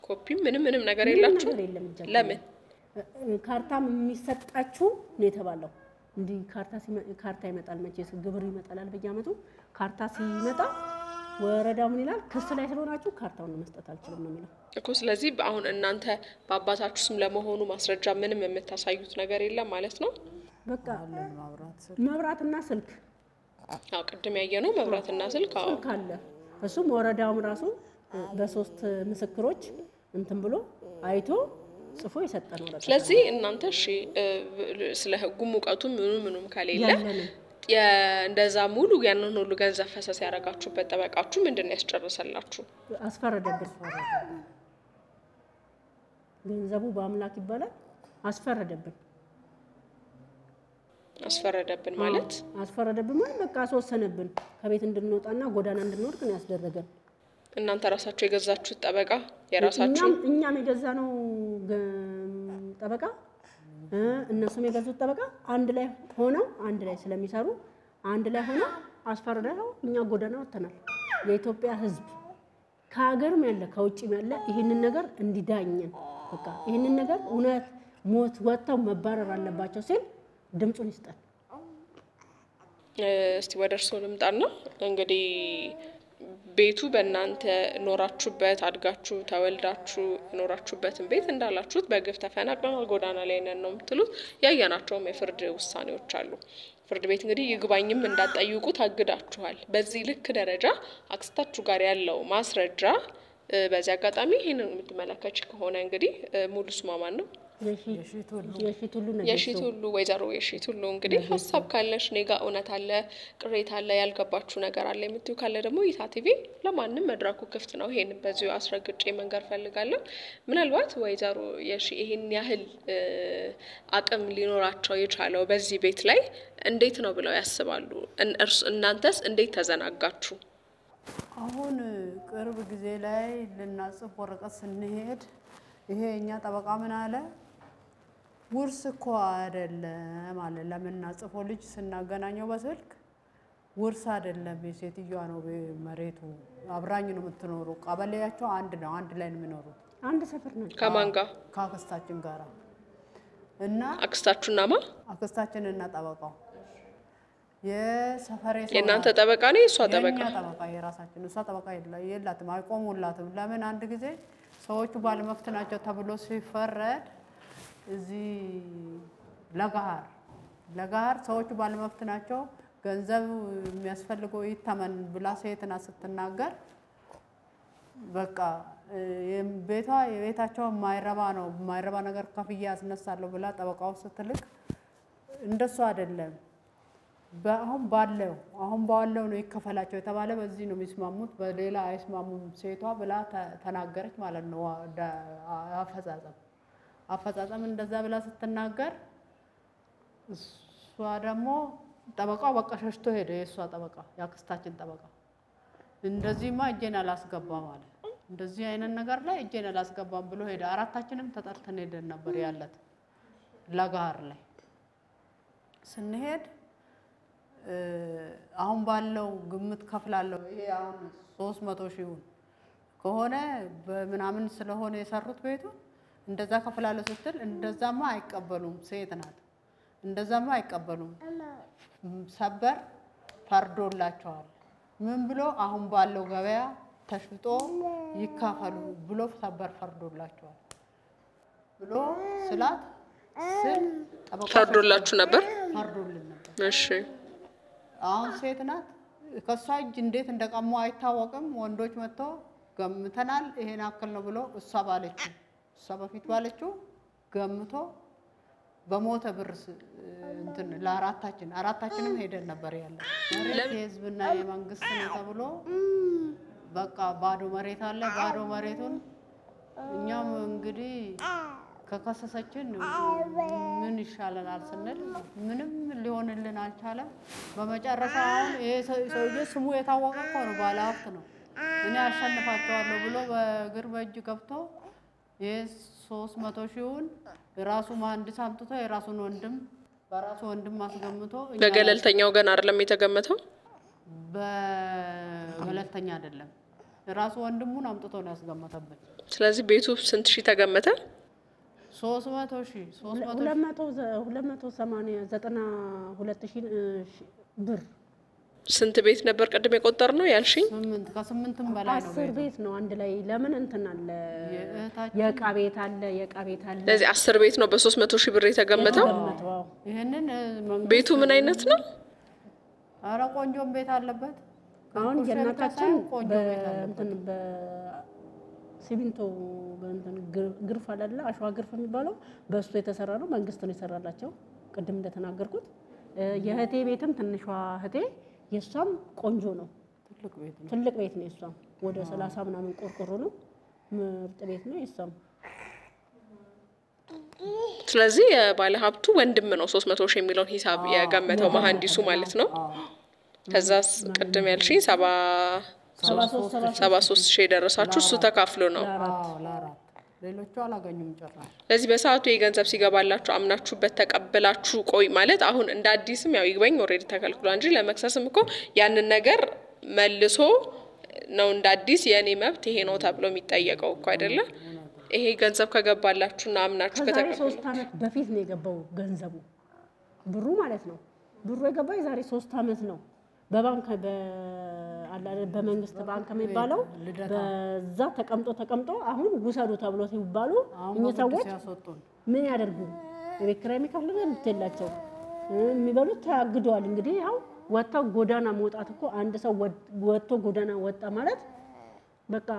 A: ኮፒ ምንም ነገር የላችሁ ለምን
B: ካርታም የሚሰጣችሁ ነው የተባለው እንዲ ካርታ ይመጣል መቼስ ግብር ይመጣል በየአመቱ ካርታ ሲመጣ ወረዳው ምን ይላል ክስ ላይ ስለሆናችሁ ካርታውን መስጠት አልችልም ነው የሚለው
A: እኮ ስለዚህ አሁን እናንተ በአባታችሁ ስም ለመሆኑ ማስረጃ ምንም የምታሳዩት ነገር የለም ማለት ነው
B: በቃ መብራትና ስልክ
A: አው ቅድም ያየነው መብራትና ስልክ አው
B: ካለ እሱም ወረዳውም ራሱ በሶስት ምስክሮች እንትን ብሎ አይቶ ጽፎ ይሰጣል ወረዳ
A: ስለዚህ እናንተ እሺ ስለ ህጉ ሙቀቱ ምኑም ካለለ እንደዛ ሙሉ ያንን ሁሉ ገንዘብ ፈሰስ ያረጋችሁበት ጠበቃችሁ ምንድነው ያስጨርሰላችሁ
B: አስፈረደብን ገንዘቡ በአምላክ ይባላል አስፈረደብን ማለት በቃ አስወሰነብን ከቤት እንድንወጣና ጎዳና እንድንወርቅ ነው ያስደረገን
A: እናንተ ራሳችሁ የገዛችሁት ጠበቃ የራሳችሁ
B: እኛም የገዛነው ጠበቃ እነሱም የገዙት ጠበቃ አንድ ላይ ሆነው አንድ ላይ ስለሚሰሩ አንድ ላይ ሆነው አስፈረደው እኛ ጎዳና ወጥተናል የኢትዮጵያ ህዝብ ከሀገርም ያለ ከውጭም ያለ ይሄንን ነገር እንዲዳኘን በቃ ይሄንን ነገር እውነት ሞት ወጣው መባረር አለባቸው ሲል ድምጹን ይስጣል
A: እስቲ ወደርሶ ልምጣና እንግዲህ ቤቱ በእናንተ ኖራችሁበት አድጋችሁ ተወልዳችሁ ኖራችሁበትን ቤት እንዳላችሁት በግፍ ተፈናቅለናል ጎዳና ላይ ነን ነው የምትሉት ያያናቸውም የፍርድ ውሳኔዎች አሉ ፍርድ ቤት እንግዲህ ይግባኝም እንዳጠይቁ ታግዳችኋል በዚህ ልክ ደረጃ አክስታችሁ ጋር ያለው ማስረጃ በዚህ አጋጣሚ ይሄንን የምትመለከች ከሆነ እንግዲህ ሙሉ ስሟ ማን ነው የሺቱሉ ወይዘሮ የሺቱሉ እንግዲህ ሐሳብ ካለሽ ኔጋ እውነት አለ ቅሬታ አለ ያልገባችሁ ነገር አለ የምትዩ ካለ ደግሞ ኢታ ቲቪ ለማንንም መድረኩ ክፍት ነው ይሄን በዚሁ አስረግጬ መንገር ፈልጋለሁ ምናልባት ወይዘሮ የሺ ይሄን ያህል አቅም ሊኖራቸው የቻለው በዚህ ቤት ላይ እንዴት ነው ብለው ያስባሉ እናንተስ እንዴት ተዘናጋችሁ
C: አሁን ቅርብ ጊዜ ላይ ልናጽፍ ወረቀት ስንሄድ ይሄ እኛ ጠበቃ ምን አለ ውርስ እኮ አይደለም ማለት ለምናጽፎ ልጅ ስናገናኘው በስልክ ውርስ አይደለም የሴትዮዋ ነው መሬቱ አብራኝ ነው የምትኖረው ቀበሌያቸው አንድ ነው አንድ ላይ ነው የሚኖሩት
B: አንድ ሰፈር ነው
A: ከማን ጋር
C: ከአክስታችን ጋር እና
A: አክስታችሁና ማ
C: አክስታችንና ጠበቃው የሰፈሬ ሰው
A: የናንተ ጠበቃ ነው እሷ ጠበቃ
C: ጠበቃ የራሳችን እሷ ጠበቃ የላትም አይቆሙላትም ለምን አንድ ጊዜ ሰዎቹ ባለመፍት ናቸው ተብሎ ሲፈረድ እዚህ ለጋር ሰዎቹ ባለመፍት ናቸው ገንዘብ የሚያስፈልገው ይተመን ብላ ሴትና ስትናገር በቃ የቤታቸው ማይረባ ነገር ከፍያ አስነሳለሁ ብላ ጠበቃው ስትልክ እንደሱ አይደለም አሁን ባለው ነው ይከፈላቸው የተባለ በዚህ ነው የሚስማሙት በሌላ አይስማሙም ሴቷ ብላ ተናገረች ማለት ነው አፈጻጸም እንደዛ ብላ ስትናገር እሷ ደግሞ ጠበቃው በቃ ሸሽቶ ሄደ የሷ ጠበቃ ያክስታችን ጠበቃ እንደዚህማ እጄን አላስገባም ማለት እንደዚህ አይነት ነገር ላይ እጄን አላስገባም ብሎ ሄደ አራታችንም ተጠርተን ሄደን ነበር ያለት ለጋር ላይ ስንሄድ አሁን ባለው ግምት ከፍላለሁ ይሄ አሁን 300 ሺህ ከሆነ በመናምን ስለሆነ የሰሩት ቤቱ እንደዛ ከፍላለሁ ስትል እንደዛማ አይቀበሉም ሴት ናት እንደዛማ አይቀበሉም ሰበር ፈርዶላቸዋል ምን ብሎ አሁን ባለው ገበያ ተሽጦ ይካፈሉ ብሎ ሰበር ፈርዶላቸዋል ብሎ ስላት
A: ፈርዶላችሁ ነበር
C: ፈርዶልን ነበር
A: እሺ
C: አሁን ሴት ናት ከሷ እጅ እንዴት እንደቀሙ አይታወቅም ወንዶች መጥቶ ገምተናል ይሄን አክል ነው ብሎ እሷ በፊት ባለችው ገምቶ በሞተ ብር እንትን አራታችንም ሄደን ነበር ያለው የህዝብና የመንግስት ነው ተብሎ በቃ ባዶ መሬት አለ ባዶ መሬቱን እኛም እንግዲህ ከከሰሰችን ምን ይሻለናል ስንል ምንም ሊሆንልን አልቻለም በመጨረሻ አሁን ይሄ ሰውዬ ስሙ የታወቀ ነው ባለሀብት ነው እኔ አሸንፋቸዋለሁ ብሎ በእግር በእጅ ገብቶ የ300 ሺውን ራሱ መሐንዲስ አምጥቶ የራሱን ወንድም በራሱ ወንድም ማስገምቶ
A: በገለልተኛው ገና አይደለም የተገመተው
C: በገለልተኛ አይደለም ራሱ ወንድሙን አምጥቶ ነው ያስገመተበት ስለዚህ
A: ቤቱ ስንት ሺህ ተገመተ
C: 300 ሺህ
B: 292 ብር
A: ስንት ቤት ነበር ቀደም የቆጠር ነው ያልሽኝ
C: 8 ከ8ም በላይ ነው
B: 10 ቤት ነው አንድ ላይ ለምን እንትን አለ የዕቃ ቤት አለ
A: ስለዚህ 10 ቤት ነው በ300 ሺህ ብር የተገመተው
C: ይሄንን
A: ቤቱ ምን አይነት ነው
C: አረ ቆንጆም ቤት አለበት
B: አሁን የናታችን እንትን በሲሚንቶ በእንትን ግርፍ አለ አሸዋ ግርፍ የሚባለው በእሱ የተሰራ ነው መንግስት ነው የሰራላቸው ቅድም እንደተናገርኩት የህቴ ቤትም ትንሿ ህቴ የሷም ቆንጆ ነው ትልቅ ቤት ነው የሷም ወደ 30 ምናምን ቆርቆሮ ነው ምርጥ ቤት ነው የሷም
A: ስለዚህ የባለ ሀብቱ ወንድም ነው 300 ሺህ የሚለውን ሂሳብ የገመተው መሐንዲሱ ማለት ነው ከዛስ ቅድም ያልሽኝ 73 ሺህ ደረሳችሁ እሱ ተካፍሎ ነው
C: ሌሎቹ አላገኙም ጭራሽ
A: ስለዚህ በሰዓቱ የገንዘብ ሲገባላችሁ አምናችሁበት ተቀበላችሁ ቆይ ማለት አሁን እንደ አዲስም ያው ይግባኝ ኦሬዲ ተከልክሏል እንጂ ለመክሰስም እኮ ያንን ነገር መልሶ ነው እንደ አዲስ የኔ መብት ይሄ ነው ተብሎ የሚጠየቀው እኮ አይደለ ይሄ ገንዘብ ከገባላችሁና አምናችሁ ከተቀበላችሁ
B: 3 አመት በፊት ነው የገባው ገንዘቡ ብሩ ማለት ነው ብሩ የገባው የዛሬ 3 አመት ነው በባንክ በመንግስት ባንክ የሚባለው በዛ ተቀምጦ አሁን ውሰዱ ተብሎ ሲባሉ እነሰዎች ምን ያደርጉ የቤክራይ የሚከፍሉ እንተላቸው የሚበሉት ታግደዋል እንግዲህ ያው ወጣው ጎዳና መውጣት እኮ አንድ ሰው ወጥቶ ጎዳና ወጣ ማለት በቃ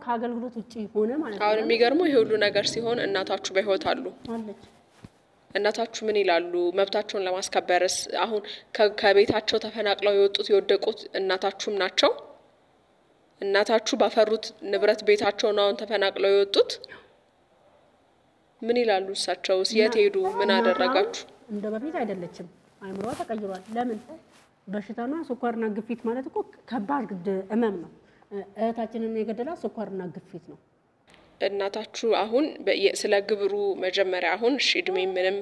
B: ከአገልግሎት ውጪ ሆነ ማለት ነው
A: አሁን የሚገርመው ይሄ ሁሉ ነገር ሲሆን እናታችሁ በህይወት አለች እናታችሁ ምን ይላሉ መብታቸውን ለማስከበርስ አሁን ከቤታቸው ተፈናቅለው የወደቁት እናታችሁም ናቸው እናታችሁ ባፈሩት ንብረት ቤታቸው ነው ተፈናቅለው የወጡት ምን ይላሉ እሳቸውስ የት ሄዱ ምን አደረጋችሁ
B: እንደ በፊት አይደለችም አይምሮዋ ተቀይሯል ለምን በሽታና ስኳርና ግፊት ማለት እኮ ከባድ ህመም ነው እህታችንን የገደላ ስኳርና ግፊት ነው
A: እናታችሁ አሁን ስለ ግብሩ መጀመሪያ አሁን እድሜ ምንም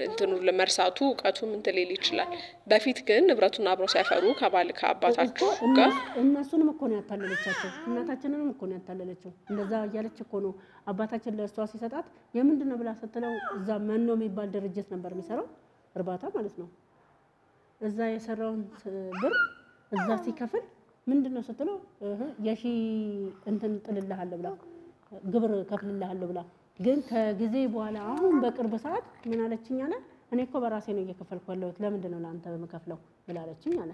A: እንትኑ ለመርሳቱ ቃቱ ምን ተሌል ይችላል በፊት ግን ንብረቱን አብረው ሲያፈሩ ከአባታችሁ ጋር
B: እነሱንም እኮ ነው ያታለለቻቸው እናታችንንም እኮ ነው ያታለለችው እንደዛ ያለች እኮ ነው አባታችን ለእሷ ሲሰጣት የምንድነው ብላ ስትለው እዛ መኖ የሚባል ድርጅት ነበር የሚሰራው እርባታ ማለት ነው እዛ የሰራውን ብር እዛ ሲከፍል ምንድነው ስትለው የሺ እንትን ጥልልሃል ብላ ግብር ከፍልልሃለሁ ብላ ግን ከጊዜ በኋላ አሁን በቅርብ ሰዓት ምን አለችኝ አለ እኔ እኮ በራሴ ነው እየከፈልኩ ያለሁት ለምንድን ነው ለአንተ በመከፍለው ብላለችኝ አለ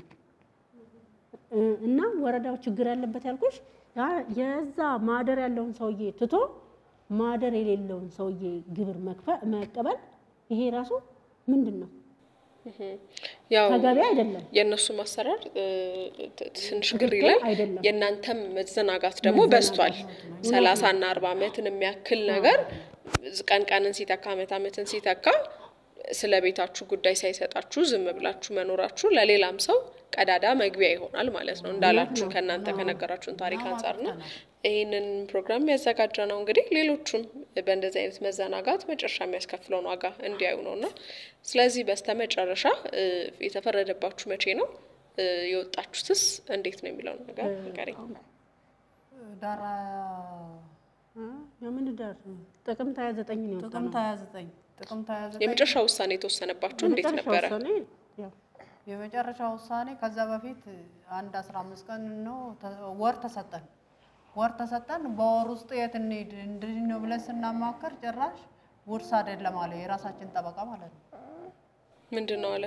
B: እና ወረዳው ችግር ያለበት ያልኩሽ የዛ ማደር ያለውን ሰውዬ ትቶ ማደር የሌለውን ሰውዬ ግብር መቀበል ይሄ ራሱ ምንድነው
A: ያው
B: ተገቢ አይደለም
A: የነሱ ማሰራር ትንሽ ግር ይላል የናንተም መዘናጋት ደግሞ በስቷል 30 እና 40 አመትን የሚያክል ነገር ቀንቀንን ሲተካ አመትን ሲተካ ስለቤታችሁ ጉዳይ ሳይሰጣችሁ ዝም ብላችሁ መኖራችሁ ለሌላም ሰው ቀዳዳ መግቢያ ይሆናል ማለት ነው እንዳላችሁ ከናንተ ከነገራችሁን ታሪክ አንፃርና ይሄንን ፕሮግራም ያዘጋጀነው እንግዲህ ሌሎቹም በእንደዚህ አይነት መዘናጋት መጨረሻ የሚያስከፍለው ዋጋ እንዲያዩ ነውና ስለዚህ በስተመጨረሻ የተፈረደባችሁ መቼ ነው የወጣችሁትስ እንዴት ነው የሚለው ነገር ንገረኝ
C: ዳራ
B: የምን ዳር ጥቅምት 29 ነው
C: ጥቅምት 29
A: የመጨረሻ ውሳኔ ተወሰነባችሁ እንዴት ነበር
C: የመጨረሻ ውሳኔ ከዛ በፊት አንድ 15 ቀን ነው ወር ተሰጠን በወር ውስጥ የት እንድንሄድ ብለን ስናማከር ጭራሽ ውርስ አይደለም አለ የራሳችን ጠበቃ ማለት ነው
A: ምንድነው አለ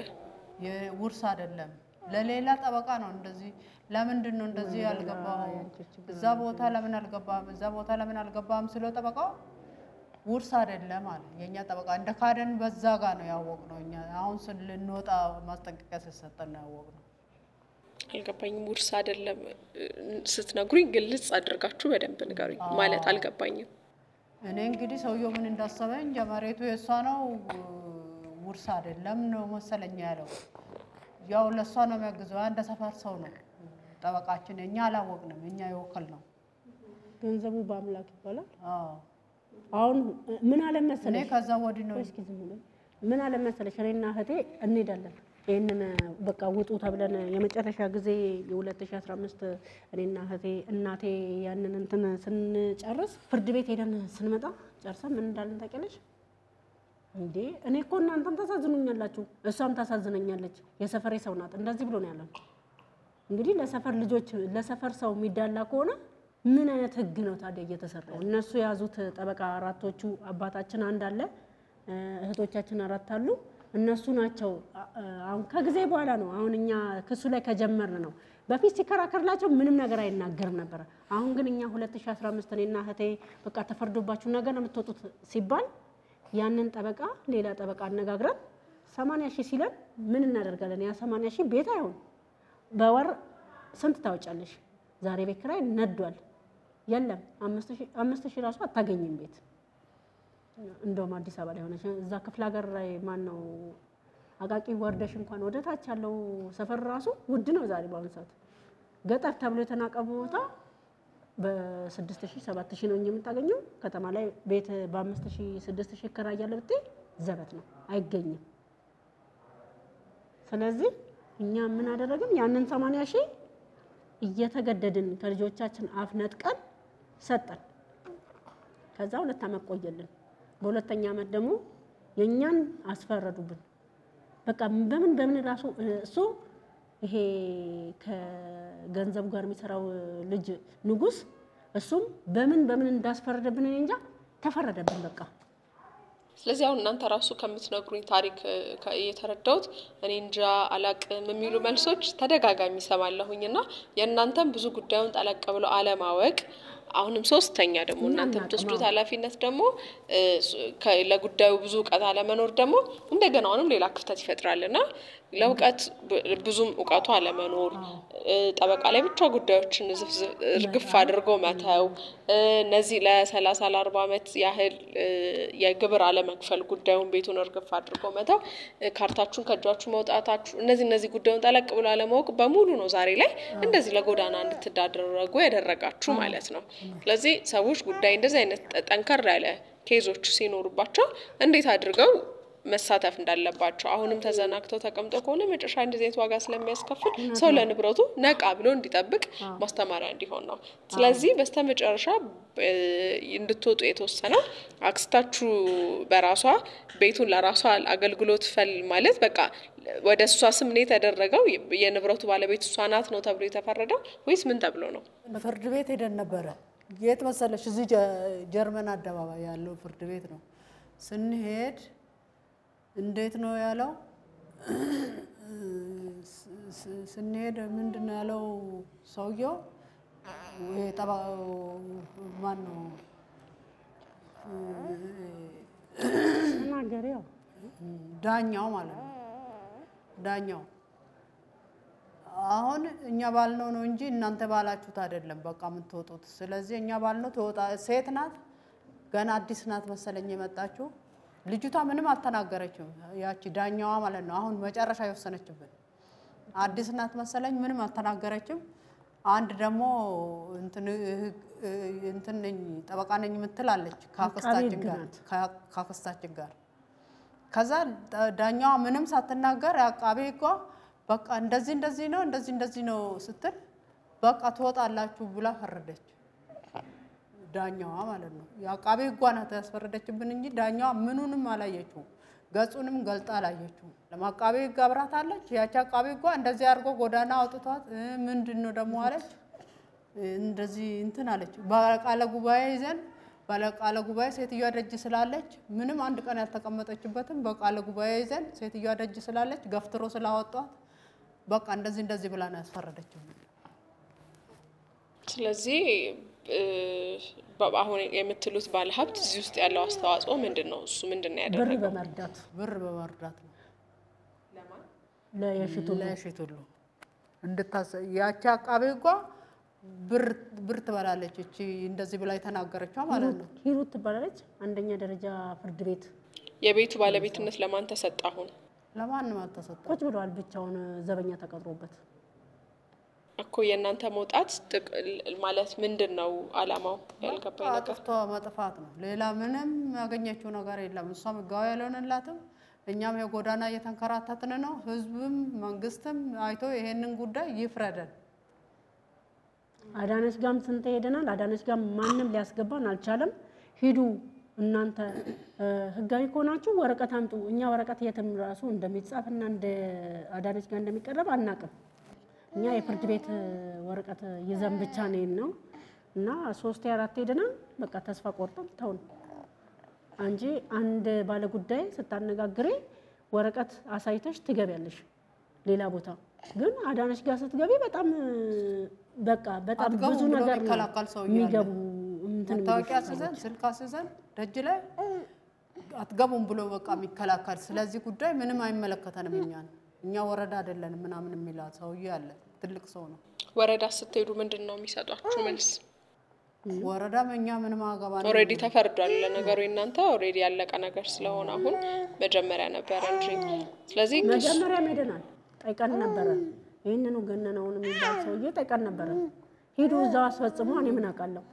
C: የውርስ አይደለም ለሌላ ጠበቃ ነው እንደዚህ ለምንድን ነው እንደዚህ ያልገባው እዛ ቦታ ለምን አልገባም እዛ ቦታ ለምን አልገባም ስለ ጠበቃው ውርስ አይደለም ማለት የኛ ጠበቃ እንደ ካደን በዛ ጋር ነው ያወቅነው እኛ አሁን ስለንወጣ ማስጠንቀቂያ ሲሰጠን ነው ያወቅነው
A: አልገባኝም ውርስ አይደለም ስትነግሩኝ ግልጽ አድርጋችሁ በደንብ ንገሩኝ ማለት አልገባኝም
C: እኔ እንግዲህ ሰውየው ምን እንዳሰበኝ ጀመሬቱ የሷ ነው ውርስ አይደለም ነው መሰለኝ ያለው ያው ለሷ ነው የሚያግዘው አንድ ሰፈር ሰው ነው ጠበቃችን እኛ አላወቅንም እኛ ይወከል ነው
B: ገንዘቡ በአምላክ ይባላል አሁን ምን አለ መሰለሽ
C: እኔ ከዛ ወዲህ ነው
B: እስኪ ዝም ብለን ምን አለ መሰለሽ እኔና እህቴ እንሄዳለን ይሄንን በቃ ውጡ ተብለን የመጨረሻ ጊዜ የ2015 እኔና እህቴ እናቴ ያንን እንትን ስንጨርስ ፍርድ ቤት ሄደን ስንመጣ ጨርሰን ምን እንዳልን ታውቂያለሽ እንዴ እኔ እኮ እናንተም ታሳዝኑኛላችሁ እሷም ታሳዝነኛለች የሰፈሬ ሰው ናት እንደዚህ ብሎ ነው ያለው እንግዲህ ለሰፈር ልጆች ለሰፈር ሰው የሚዳላ ከሆነ ምን አይነት ህግ ነው ታዲያ እየተሰራው እነሱ ያዙት ጠበቃ አራቶቹ አባታችን አንድ አለ እህቶቻችን አራት አሉ እነሱ ናቸው አሁን ከጊዜ በኋላ ነው አሁን እኛ ክሱ ላይ ከጀመርን ነው በፊት ሲከራከርላቸው ምንም ነገር አይናገርም ነበር አሁን ግን እኛ 2015 እኔና እህቴ በቃ ተፈርዶባችሁ ነገር ነው የምትወጡት ሲባል ያንን ጠበቃ ሌላ ጠበቃ አነጋግረን 80000 ሲለን ምን እናደርጋለን ያ 80000 ቤት አይሆን በወር ስንት ታወጫለሽ ዛሬ ቤት ኪራይ ነዷል የለም 5000 ራሱ አታገኝም ቤት እንደውም አዲስ አበባ ላይ ሆነሽ እዛ ክፍለ ሀገር ላይ ማን ነው አቃቂ ወርደሽ እንኳን ወደ ታች ያለው ሰፈር ራሱ ውድ ነው ዛሬ ባሁን ሰዓት ገጠር ተብሎ የተናቀበ ቦታ በ6000 7000 ነው የምታገኘው ከተማ ላይ ቤት በ5000 6000 ከራያለ ብትይ ዘበት ነው አይገኝም ስለዚህ እኛ ምን አደረግን ያንን 80000 እየተገደድን ከልጆቻችን አፍ ነጥቀን ሰጠን ከዛ 2 አመት ቆየልን በሁለተኛ አመት ደግሞ የኛን አስፈረዱብን በቃ በምን ራሱ እሱ ይሄ ከገንዘብ ጋር የሚሰራው ልጅ ንጉስ እሱም በምን እንዳስፈረደብን እንጃ ተፈረደብን በቃ
A: ስለዚህ አሁን እናንተ ራሱ ከምትነግሩኝ ታሪክ እየተረዳሁት እኔ እንጃ አላቅም የሚሉ መልሶች ተደጋጋሚ ሰማለሁኝና የእናንተም ብዙ ጉዳዩን ጠለቅ ብሎ አለማወቅ አሁንም ሶስተኛ ደግሞ እናንተ የምትወስዱት ኃላፊነት ደግሞ ለጉዳዩ ብዙ ዕውቀት አለመኖር ደግሞ እንደገና አሁንም ሌላ ክፍተት ይፈጥራልና ለውቀት ብዙም ዕውቀቱ አለመኖር ጠበቃ ላይ ብቻ ጉዳዮችን እርግፍ አድርጎ መተው እነዚህ ለ30 ለ40 አመት ያህል የግብር አለመክፈል ጉዳዩን ቤቱን እርግፍ አድርጎ መተው ካርታችሁን ከእጃችሁ መውጣታችሁ እነዚህ ጉዳዩን ጠለቅ ብሎ አለማወቅ በሙሉ ነው ዛሬ ላይ እንደዚህ ለጎዳና እንድትዳደረጉ ያደረጋችሁ ማለት ነው ስለዚህ ሰዎች ጉዳይ እንደዚህ አይነት ጠንከር ያለ ኬዞች ሲኖሩባቸው እንዴት አድርገው መሳተፍ እንዳለባቸው አሁንም ተዘናክተው ተቀምጠው ከሆነ መጨረሻ እንደዚህ አይነት ዋጋ ስለሚያስከፍል ሰው ለንብረቱ ነቃ ብሎ እንዲጠብቅ ማስተማሪያ እንዲሆን ነው ስለዚህ በስተመጨረሻ እንድትወጡ የተወሰነው አክስታችሁ በራሷ ቤቱን ለራሷ አገልግሎት ፈል ማለት በቃ ወደ እሷ ስም ነው የተደረገው የንብረቱ ባለቤት እሷ ናት ነው ተብሎ የተፈረደው ወይስ ምን ተብሎ ነው
C: ፍርድ ቤት ሄደን ነበር የት መሰለሽ እዚህ ጀርመን አደባባይ ያለው ፍርድ ቤት ነው ስንሄድ እንዴት ነው ያለው ስንሄድ ምንድነው ያለው ሰውየው የጠባው ማን ነው
B: ተናገሪው
C: ዳኛው ማለት ነው ዳኛው አሁን እኛ ባልነው ነው እንጂ እናንተ ባላችሁት አይደለም በቃ የምትወጡት ስለዚህ እኛ ባልነው ተወጣ ሴት ናት ገና አዲስ ናት መሰለኝ የመጣችው ልጅቷ ምንም አልተናገረችም ያቺ ዳኛዋ ማለት ነው አሁን መጨረሻ ይወሰነችበት አዲስ ናት መሰለኝ ምንም አልተናገረችም አንድ ደግሞ እንትን ጠበቃ ነኝ የምትላለች ካክስታችን ጋር ከዛ ዳኛዋ ምንም ሳትናገር አቃቤ እኮ በቃ እንደዚህ ነው ስትል በቃ ትወጣላችሁ ብላ ፈረደች ዳኛዋ ማለት ነው ያቃቤ ጓና ተስፈረደችብን እንጂ ዳኛዋ ምኑንም አላየችው ገጹንም ገልጣ አላየችው ለማቃቤ ጋብራታለች ያቻ አቃቤ ጓ እንደዚህ አርጎ ጎዳና አውጥቷት ምንድነው ደግሞ አለች እንደዚህ እንትን አለች ባለቃለ ጉባኤ ሴትዮዋ ደጅ ስላለች ምንም አንድ ቀን ያልተቀመጠችበትም በቃለ ጉባኤ ይዘን ሴትዮዋ ደጅ ስላለች ገፍትሮ ስላወጣት በቃ እንደዚህ ብላ ነው ያስፈረደችው።
A: ስለዚህ አሁን የምትሉት ባለሀብት እዚህ ውስጥ ያለው አስተዋጽኦ ምንድነው? እሱ ምንድነው ያደረገው?
C: ብር በመርዳት ነው።
B: ለየሽቱሉ
C: ያቺ አቃቤ እንኳ ብር ትበላለች። እቺ እንደዚህ ብላ የተናገረችው ማለት ነው።
B: ሂሩት ትባላለች። አንደኛ ደረጃ ፍርድ ቤት።
A: የቤቱ ባለቤትነት ለማን ተሰጣ? አሁን
C: ለማንም አልተሰጠም።
B: ቁጭ ብለዋል ብቻውን ዘበኛ ተቀጥሮበት
A: እኮ። የእናንተ መውጣት ማለት ምንድነው አላማው? ያልገባኝ ነገር
C: አጥፍቶ መጥፋት ነው። ሌላ ምንም ያገኘችው ነገር የለም። እሷም ህጋዊ ያልሆነላትም እኛም የጎዳና እየተንከራተትን ነው። ህዝብም መንግስትም አይቶ ይሄንን ጉዳይ ይፍረደን።
B: አዳነች ጋም ስንት ሄደናል። አዳነች ጋም ማንንም ሊያስገባን አልቻለም። ሂዱ እናንተ ህጋዊ ከሆናችሁ ወረቀት አምጡ። እኛ ወረቀት የትም ራሱ እንደሚጻፍና እንደ አዳነች ጋር እንደሚቀርብ አናውቅም። እኛ የፍርድ ቤት ወረቀት ይዘን ብቻ ነው እና 3 4 ሄደናል። በቃ ተስፋ ቆርጠን ተውን። አንጂ አንድ ባለ ጉዳይ ስታነጋግሪ ወረቀት አሳይተሽ ትገቢያለሽ ሌላ ቦታ። ግን አዳነች ጋር ስትገቢ በጣም ብዙ ነገር
C: ከላካል ሰው
B: የሚገቡ
C: ታውቂያ ሲዘን ስልክ አስይዘን ደጅ ላይ አትገቡም ብሎ በቃ የሚከላከል። ስለዚህ ጉዳይ ምንም አይመለከተንም እኛ ወረዳ አይደለንም ምናምን የሚላ ሰውዬ አለ። ትልቅ ሰው ነው።
A: ወረዳ ስትሄዱ ምንድነው የሚሰጧችሁ መልስ?
C: ወረዳ እኛ ምንም አገባን
A: ኦሬዲ ተፈርዷል ለነገሩ። እናንተ ኦሬዲ ያለቀ ነገር ስለሆነ አሁን መጀመሪያ ነበር እንጂ። ስለዚህ
B: መጀመሪያ ሄደናል። ጠይቀን ነበር። ይሄንኑ ገነናውን የሚባል ሰውዬ ጠይቀን ነበር። ሂዱ እዛው አስፈጽሙ። እኔ ምን አውቃለሁ።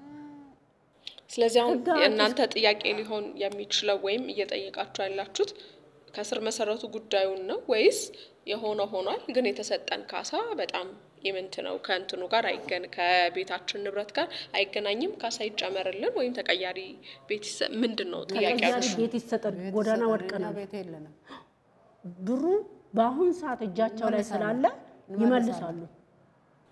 A: ስለዚህ አሁን እናንተ ጥያቄ ሊሆን የሚችለው ወይም እየጠየቃችሁ ያላችሁት ከስር መሰረቱ ጉዳዩን ነው ወይስ የሆነ ሆኗል ግን የተሰጠን ካሳ በጣም ኢምንት ነው ከእንትኑ ጋር ከቤታችን ንብረት ጋር አይገናኝም? ካሳ ይጨመርልን ወይም ተቀያሪ ቤት ምንድነው ጥያቄያችሁ?
B: ቤት ይሰጠን። ጎዳና ወድቀናል።
C: ቤት የለንም።
B: ብሩ በአሁን ሰዓት እጃቸው ላይ ስላለ ይመልሳሉ።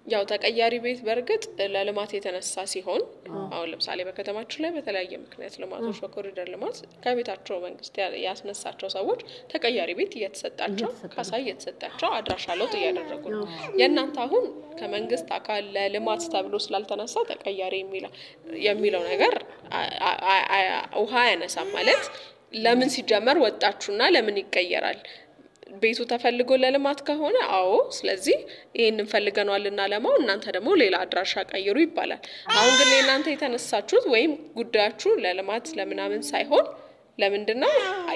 A: ያው ተቀያሪ ቤት በርግጥ ለልማት የተነሳ ሲሆን አሁን ለምሳሌ በከተማችን ላይ በተለያየ ምክንያት ልማቶች በኮሪደር ልማት ከቤታቸው መንግስት ያስነሳቸው ሰዎች ተቀያሪ ቤት እየተሰጣቸው ካሳ እየተሰጣቸው አድራሻ ለውጥ እያደረጉ ነው። የእናንተ አሁን ከመንግስት አካል ለልማት ተብሎ ስላልተነሳ ተቀያሪ የሚለው ነገር ውሃ ያነሳም ማለት ለምን ሲጀመር ወጣችሁና ለምን ይቀየራል? ቤቱ ተፈልጎ ለልማት ከሆነ አዎ ስለዚህ ይሄንን ፈልገናልና ለማው እናንተ ደግሞ ሌላ አድራሻ ቀይሩ ይባላል። አሁን ግን እናንተ የተነሳችሁት ወይም ጉዳያችሁ ለልማት ለምናምን ሳይሆን ለምንድነው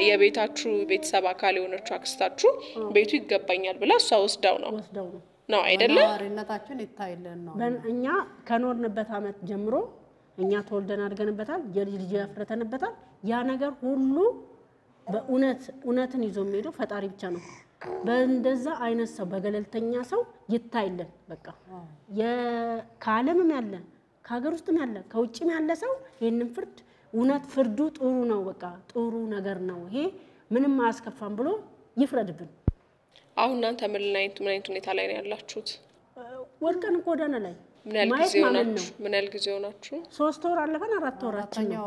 A: የቤታችሁ ቤተሰብ አካል የሆነችው አክስታችሁ ቤቱ ይገባኛል ብላ እሷ ወስዳው ነው አይደለ?
C: ማሪነታችን ይታይልን ነው።
B: እኛ ከኖርንበት አመት ጀምሮ እኛ ተወልደን አድገንበታል። የልጅ ያፍረተንበታል። ያ ነገር ሁሉ በእውነትን ይዞ የሚሄደው ፈጣሪ ብቻ ነው። በእንደዛ አይነት ሰው በገለልተኛ ሰው ይታይልን በቃ የካለምም ያለ ከሀገር ውስጥም ያለ ከውጭም ያለ ሰው ይሄንን ፍርድ እውነት ፍርዱ ጥሩ ነው በቃ ጥሩ ነገር ነው ይሄ ምንም አያስከፋም ብሎ ይፍረድብን።
A: አሁን እናንተ ምን አይነት ሁኔታ ላይ ነው ያላችሁት?
B: ወርቀን ጎዳና ላይ
A: ምን ያህል ጊዜ ሆናችሁ?
B: 3 ወር አለፈን 4 ወራችን
C: ነው።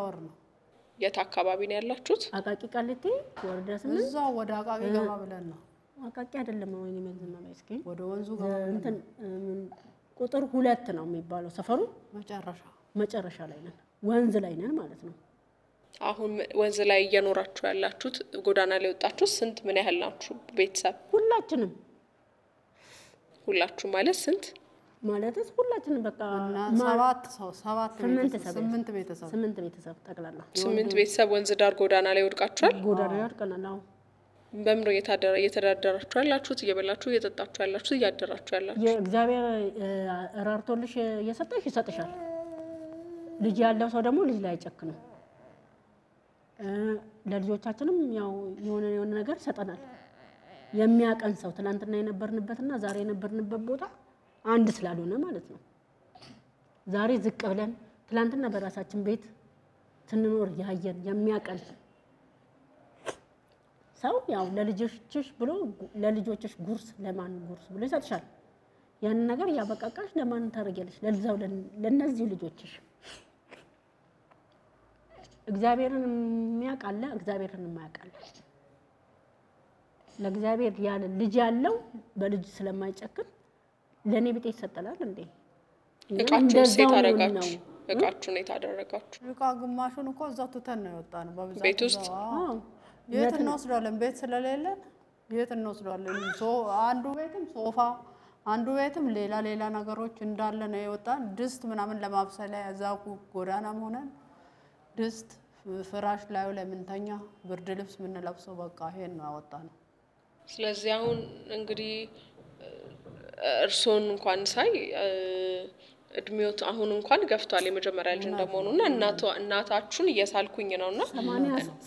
A: የት አካባቢ ነው ያላችሁት?
B: አቃቂ ቃሊቲ ወረዳ 8
C: እዛው ወደ አቃቂ ገባ ብለን ነው።
B: አቃቂ አይደለም ወይኔ መንዝና ላይ እስኪ
C: ወደ ወንዙ ገባ
B: እንትን ቁጥር 2 ነው የሚባለው ሰፈሩ መጨረሻ ላይ ነን። ወንዝ ላይ ነን ማለት ነው።
A: አሁን ወንዝ ላይ እየኖራችሁ ያላችሁት ጎዳና ላይ ወጣችሁ ስንት ምን ያህል ናችሁ ቤተሰብ? ሁላችሁ ማለት ስንት
B: ማለትስ ሁላችንም በቃ 8 ቤተሰብ ጠቅላላ
A: 8 ቤተሰብ ወንዝ ዳር ጎዳና ላይ ወድቃችኋል?
B: ጎዳና ያርቀናል። አዎ
A: በምሮ እየተዳደራችሁ ያላችሁት እየበላችሁ እየጠጣችሁ ያላችሁት እያደራችሁ ያላችሁት?
B: የእግዚአብሔር ራርቶልሽ ይሰጥሻል። ልጅ ያለው ሰው ደግሞ ልጅ ላይ አይጨክንም። ለልጆቻችንም ያው የሆነ ነገር ይሰጠናል። የሚያቀን ሰው ትላንትና የነበርንበትና ዛሬ የነበርንበት ቦታ አንድ ስላልሆነ ማለት ነው። ዛሬ ዝቅ ብለን ትላንትና በራሳችን ቤት ስንኖር ያየን የሚያቀን ሰው ያው ለልጆችሽ ብሎ ለልጆችሽ ጉርስ ለማን ጉርስ ብሎ ይሰጥሻል። ያን ነገር ያበቃቃሽ ለማን ታረጋለሽ? ለዛው ለነዚህ ልጆችሽ እግዚአብሔርን የሚያቃለ እግዚአብሔርን የማያቃለ ለእግዚአብሔር ያለ ልጅ ያለው በልጅ ስለማይጨክን ለኔ ቢጤ ይሰጠላል እንዴ
A: እቃችሁ ሴት አረጋችሁ እቃችሁን የታደረጋችሁ
C: እቃ ግማሹን እኮ እዛው ትተን ነው የወጣነው በብዛት
A: ቤት ውስጥ
C: የት እንወስዳለን ቤት ስለሌለን የት እንወስዳለን አንዱ ቤትም ሶፋ አንዱ ቤትም ሌላ ነገሮች እንዳለ ነው የወጣን ድስት ምናምን ለማብሰያ ያዛው ጎዳናም ሆነን ድስት ፍራሽ ላይ ለምንተኛ ብርድ ልብስ ምን ለብሰው በቃ ይሄን ነው ያወጣነው
A: ስለዚህ አሁን እንግዲህ እርሶን እንኳን ሳይ እድሜዎት አሁን እንኳን ገፍቷል የመጀመሪያ ልጅ እንደመሆኑና እናታችሁን እየሳልኩኝ ነውና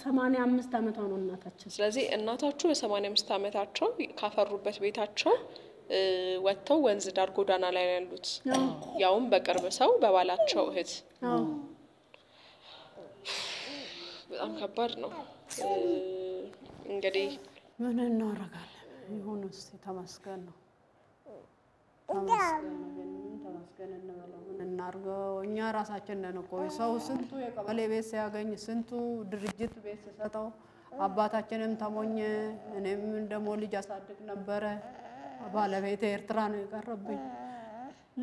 B: 85 አመቷ ነው እናታችን
A: ስለዚህ እናታችሁ በ85 አመታቸው ካፈሩበት ቤታቸው ወጥተው ወንዝ ዳር ጎዳና ላይ ያሉት ያውም በቅርብ ሰው በባላቸው እህት በጣም ከባድ ነው እንግዲህ
C: ምን እናረጋለን ይሁን እስቲ ተመስገን ነው ተመስገን እንበለው ምን እናርገው እኛ ራሳችን ነን እኮ ሰው ስንቱ የቀበሌ ቤት ሲያገኝ ስንቱ ድርጅት ቤት ሲሰጠው አባታችንም ተሞኘ እኔም ደሞ ልጅ አሳድግ ነበር ባለቤቴ ኤርትራ ነው የቀረብኝ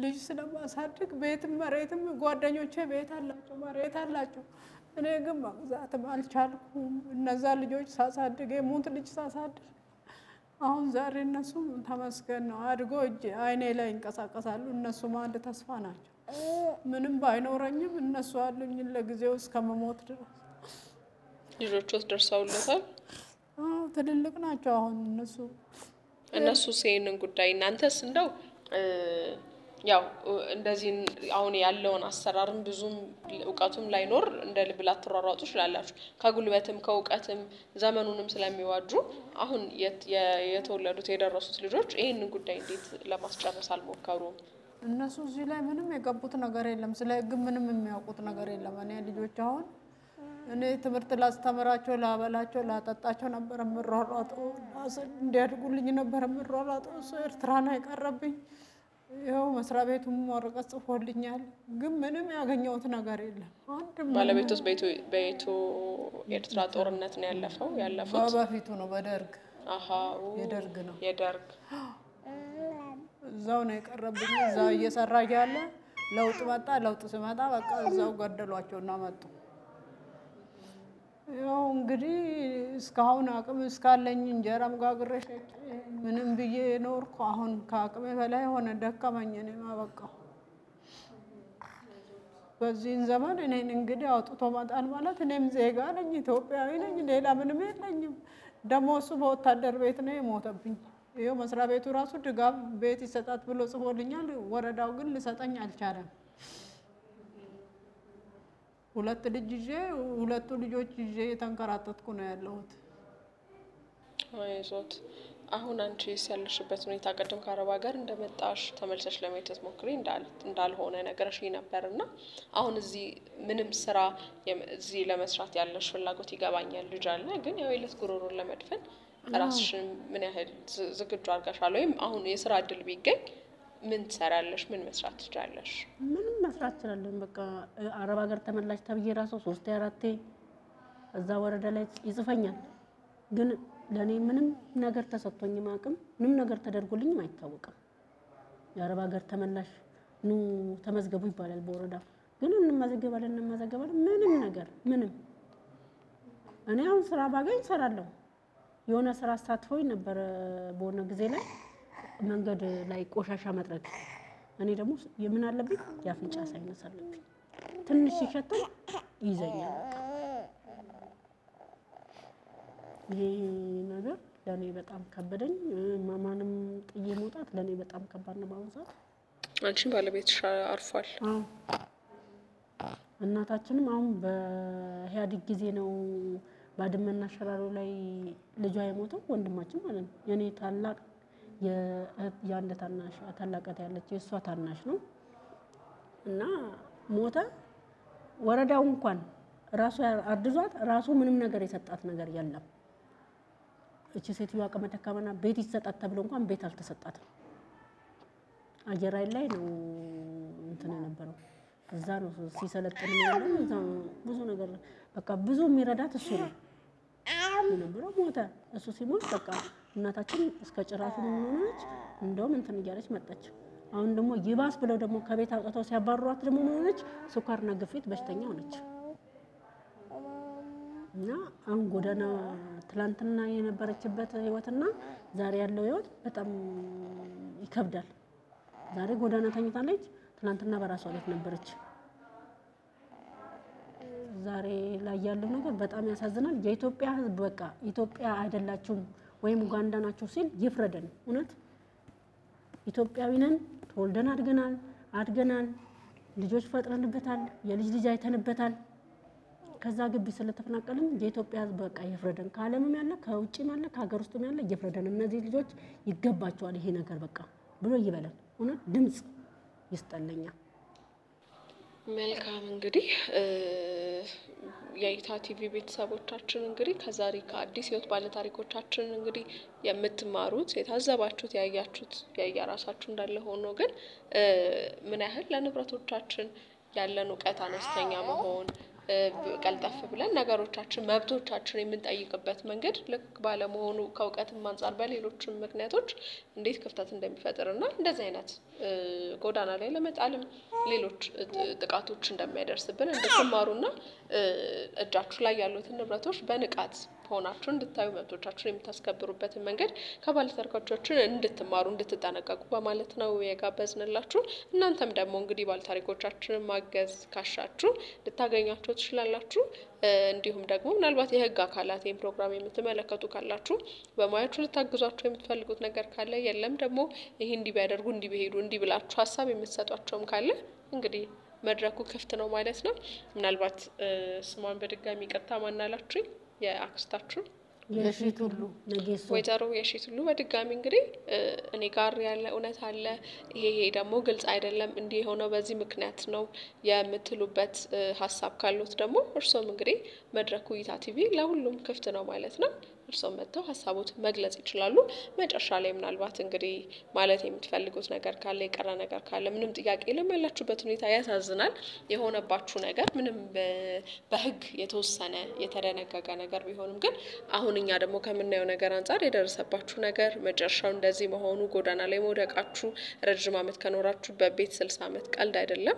C: ልጅ ስለማሳድግ ቤትም መሬትም ጓደኞቼ ቤት አላቸው መሬት አላቸው እኔ ግን መግዛት አልቻልኩም እነዛ ልጆች ሳሳድግ የሙት ልጅ ሳሳድግ አሁን ዛሬ እነሱ ተመስገን ነው አድጎ እጄ አይኔ ላይ እንቀሳቀሳሉ እነሱ ማንድ ተስፋ ናቸው ምንም ባይኖረኝም እነሱ አሉኝ ለጊዜው እስከመሞት ድረስ
A: ልጆቹስ ደርሰውልታል
C: ትልልቅ ናቸው አሁን እነሱ
A: ሲሄንን ጉዳይ እናንተስ እንደው ያው እንደዚህ አሁን ያለውን አሰራርም ብዙም ዕውቀቱም ላይኖር እንደ ልብላ ተሯሯጡ ይችላልላችሁ ከጉልበትም ከዕውቀትም ዘመኑንም ስለሚዋጁ አሁን የተወለዱት የደረሱት ልጆች ይሄንን ጉዳይ እንዴት ለማስጨረስ አልሞከሩም
C: እነሱ እዚህ ላይ ምንም የገቡት ነገር የለም ስለ ህግ ምንም የሚያውቁት ነገር የለም እኔ ልጆች አሁን እኔ ትምህርት ላስተምራቸው ላበላቸው ላጠጣቸው ነበር ምሯሯጠው እንዲያድጉልኝ ነበር ምሯሯጠው ኤርትራ ነው የቀረብኝ ያው መስሪያ ቤቱም ወረቀት ጽፎልኛል ግን ምንም ያገኘሁት ነገር የለም አንድም
A: ባለቤቱስ ቤቱ ኤርትራ ጦርነት ነው ያለፈው
C: በፊቱ ነው በደርግ የደርግ እዛው ነው የቀረብኝ እዛው እየሰራ ያለ ለውጥ ሲመጣ በቃ እዛው ገደሏቸውና መጡ ያው እንግዲህ እስካሁን አቅም እስካለኝ እንጀራም ጋግሬ ምንም ብዬ ኖርኩ አሁን ከአቅሜ በላይ ሆነ ደከመኝ እኔማ በቃ በዚህን ዘመን እኔን እንግዲህ አውጥቶ ማጣን ማለት እኔም ዜጋ ነኝ ኢትዮጵያዊ ነኝ ሌላ ምንም የለኝም ደሞ እሱ በወታደር ቤት ነው የሞተብኝ ይሄው መስሪያ ቤቱ ራሱ ድጋፍ ቤት ይሰጣት ብሎ ጽፎልኛል ወረዳው ግን ሊሰጠኝ አልቻለም ሁለት ልጆች ይዤ ተንከራተትኩ ነው ያለሁት
A: አይዞት አሁን አንቺ ያለሽበት ሁኔታ ቀደም ከአረብ ሀገር እንደመጣሽ ተመልሰሽ ለመሄድ ሞክሪ እንዳልሆነ ነገርሽ ነበርና አሁን እዚህ ምንም ስራ እዚህ ለመስራት ያለሽ ፍላጎት ይገባኛል ልጅ አለ ግን ያው የለት ጉሮሮን ለመድፈን ራስሽን ምን ያህል ዝግጁ አድርጋሻል ወይም አሁን የስራ እድል ቢገኝ ምን ትሰራለሽ ምን መስራት ትችላለሽ
B: ምንም መስራት ትችላለሽ በቃ አረብ ሀገር ተመላሽ ተብዬ ራሱ 3-4 እዛ ወረዳ ላይ ይጽፈኛል ግን ለኔ ምንም ነገር ተሰጥቶኝ ማቅም ምንም ነገር ተደርጎልኝም አይታወቅም የአረብ ሀገር ተመላሽ ኑ ተመዝገቡ ይባላል በወረዳ ግን እንመዘገባለን ምንም ነገር ምንም እኔ አሁን ስራ ባገኝ ሰራለሁ የሆነ ስራ አሳትፎኝ ነበር በሆነ ጊዜ ላይ መንገድ ላይ ቆሻሻ መጥረግ እኔ ደግሞ የምን አለብኝ ያፍንጫ ሳይነስ አለብኝ ትንሽ ይሸተል ይዘኛል ይሄ ነገር ለኔ በጣም ከበደኝ ማማንም ጥዬ መውጣት ለኔ በጣም ከባድ ነው ባውዛት
A: አንቺን ባለቤትሽ አርፏል
B: እናታችንም አሁን በህያዲግ ጊዜ ነው ባድመና ሸራሮ ላይ ልጇ የሞተው ወንድማችን ማለት ነው የኔ ታላቅ የአንድ ታላቀት ያለች የሷ ታናሽ ነው እና ሞተ ወረዳው እንኳን ራሱ አርድዟት ራሱ ምንም ነገር የሰጣት ነገር የለም እቺ ሴትዮ አቅመ ደካማና ቤት ይሰጣት ተብሎ እንኳን ቤት አልተሰጣትም አየራይ ላይ ነው እንትን የነበረው እዛ ነው ሲሰለጥን ነው እዛ ብዙ ነገር በቃ ብዙ የሚረዳት እሱ ነው የነበረው ሞተ። እሱ ሲሞት በቃ እናታችን እስከ ጭራሹ ምን ሆነች? እንደውም እንትን እያለች መጣች። አሁን ደግሞ ይባስ ብለው ደግሞ ከቤት አውጥተው ሲያባሯት ደግሞ ምን ሆነች? ስኳርና ግፊት በሽተኛ ሆነች። እና አሁን ጎዳና ትላንትና የነበረችበት ህይወትና ዛሬ ያለው ህይወት በጣም ይከብዳል። ዛሬ ጎዳና ተኝታለች፣ ትላንትና በራሷ ቤት ነበረች። ዛሬ ላይ ያለው ነገር በጣም ያሳዝናል። የኢትዮጵያ ህዝብ በቃ ኢትዮጵያ አይደላችሁም ወይም ኡጋንዳ ናችሁ ሲል ይፍረደን። እውነት ኢትዮጵያዊ ነን፣ ተወልደን አድገናል፣ ልጆች ፈጥረንበታል፣ የልጅ ልጅ አይተንበታል። ከዛ ግቢ ስለተፈናቀልን የኢትዮጵያ ህዝብ በቃ ይፍረደን። ከዓለምም ያለ ከውጭም ያለ ከሀገር ውስጥም ያለ ይፍረደን። እነዚህ ልጆች ይገባቸዋል ይሄ ነገር በቃ ብሎ ይበላል። እውነት ድምጽ ይስጠልኛ።
A: መልካም እንግዲህ የኢታ ቲቪ ቤተሰቦቻችን እንግዲህ ከዛሬ ከአዲስ ህይወት ባለ ታሪኮቻችን እንግዲህ የምትማሩት የታዘባችሁት ያያችሁት ያያራሳችሁ እንዳለ ሆኖ ግን ምን ያህል ለንብረቶቻችን ያለን ዕውቀት አነስተኛ መሆን ቀልጠፍ ብለን ነገሮቻችን መብቶቻችን የምንጠይቅበት መንገድ ልክ ባለመሆኑ ከዕውቀትም አንፃር በሌሎችም ምክንያቶች እንዴት ክፍተት እንደሚፈጥርና እንደዚህ አይነት ጎዳና ላይ ለመጣልም ሌሎች ጥቃቶች እንደሚያደርስብን እንድትማሩና እጃችሁ ላይ ያሉትን ንብረቶች በንቃት ሆናችሁ እንድታዩ መብቶቻችሁን የምታስከብሩበትን መንገድ ከባለታሪኮቻችን እንድትማሩ እንድትጠነቀቁ በማለት ነው የጋበዝንላችሁ። እናንተም ደግሞ እንግዲህ ባለታሪኮቻችንን ማገዝ ካሻችሁ ልታገኛችሁ ትችላላችሁ። እንዲሁም ደግሞ ምናልባት የህግ አካላት ይሄን ፕሮግራም የምትመለከቱ ካላችሁ በማያችሁ ልታግዟቸው የምትፈልጉት ነገር ካለ የለም ደግሞ ይሄ እንዲ ቢያደርጉ እንዲ ቢሄዱ እንዲ ብላችሁ ሐሳብ የምትሰጧቸውም ካለ እንግዲህ መድረኩ ክፍት ነው ማለት ነው። ምናልባት ስሟን በድጋሚ ይቅርታ ማናላችሁ የአክስታችሁ
B: የሺት ሁሉ ነጌሶ
A: ወይዘሮ የሺት ሁሉ በድጋሚ እንግዲህ እኔ ጋር ያለ እውነት አለ ይሄ ደግሞ ግልጽ አይደለም እንዲህ ሆነው በዚህ ምክንያት ነው የምትሉበት ሐሳብ ካሉት ደግሞ እርሶም እንግዲህ መድረኩ ኢታ ቲቪ ለሁሉም ክፍት ነው ማለት ነው። እርሶም መጥተው ሐሳቦት መግለጽ ይችላሉ። መጨረሻ ላይ ምናልባት እንግዲህ ማለት የምትፈልጉት ነገር ካለ የቀረ ነገር ካለ ምንም ጥያቄ ለማላችሁበት ሁኔታ ያሳዝናል የሆነባችሁ ነገር ምንም በህግ የተወሰነ የተደነገገ ነገር ቢሆንም ግን አሁን እኛ ደግሞ ከምናየው ነገር አንፃር የደረሰባችሁ ነገር መጨረሻው እንደዚህ መሆኑ ጎዳና ላይ መውደቃችሁ ረጅም ዓመት ከኖራችሁበት ቤት 60 ዓመት ቀልድ አይደለም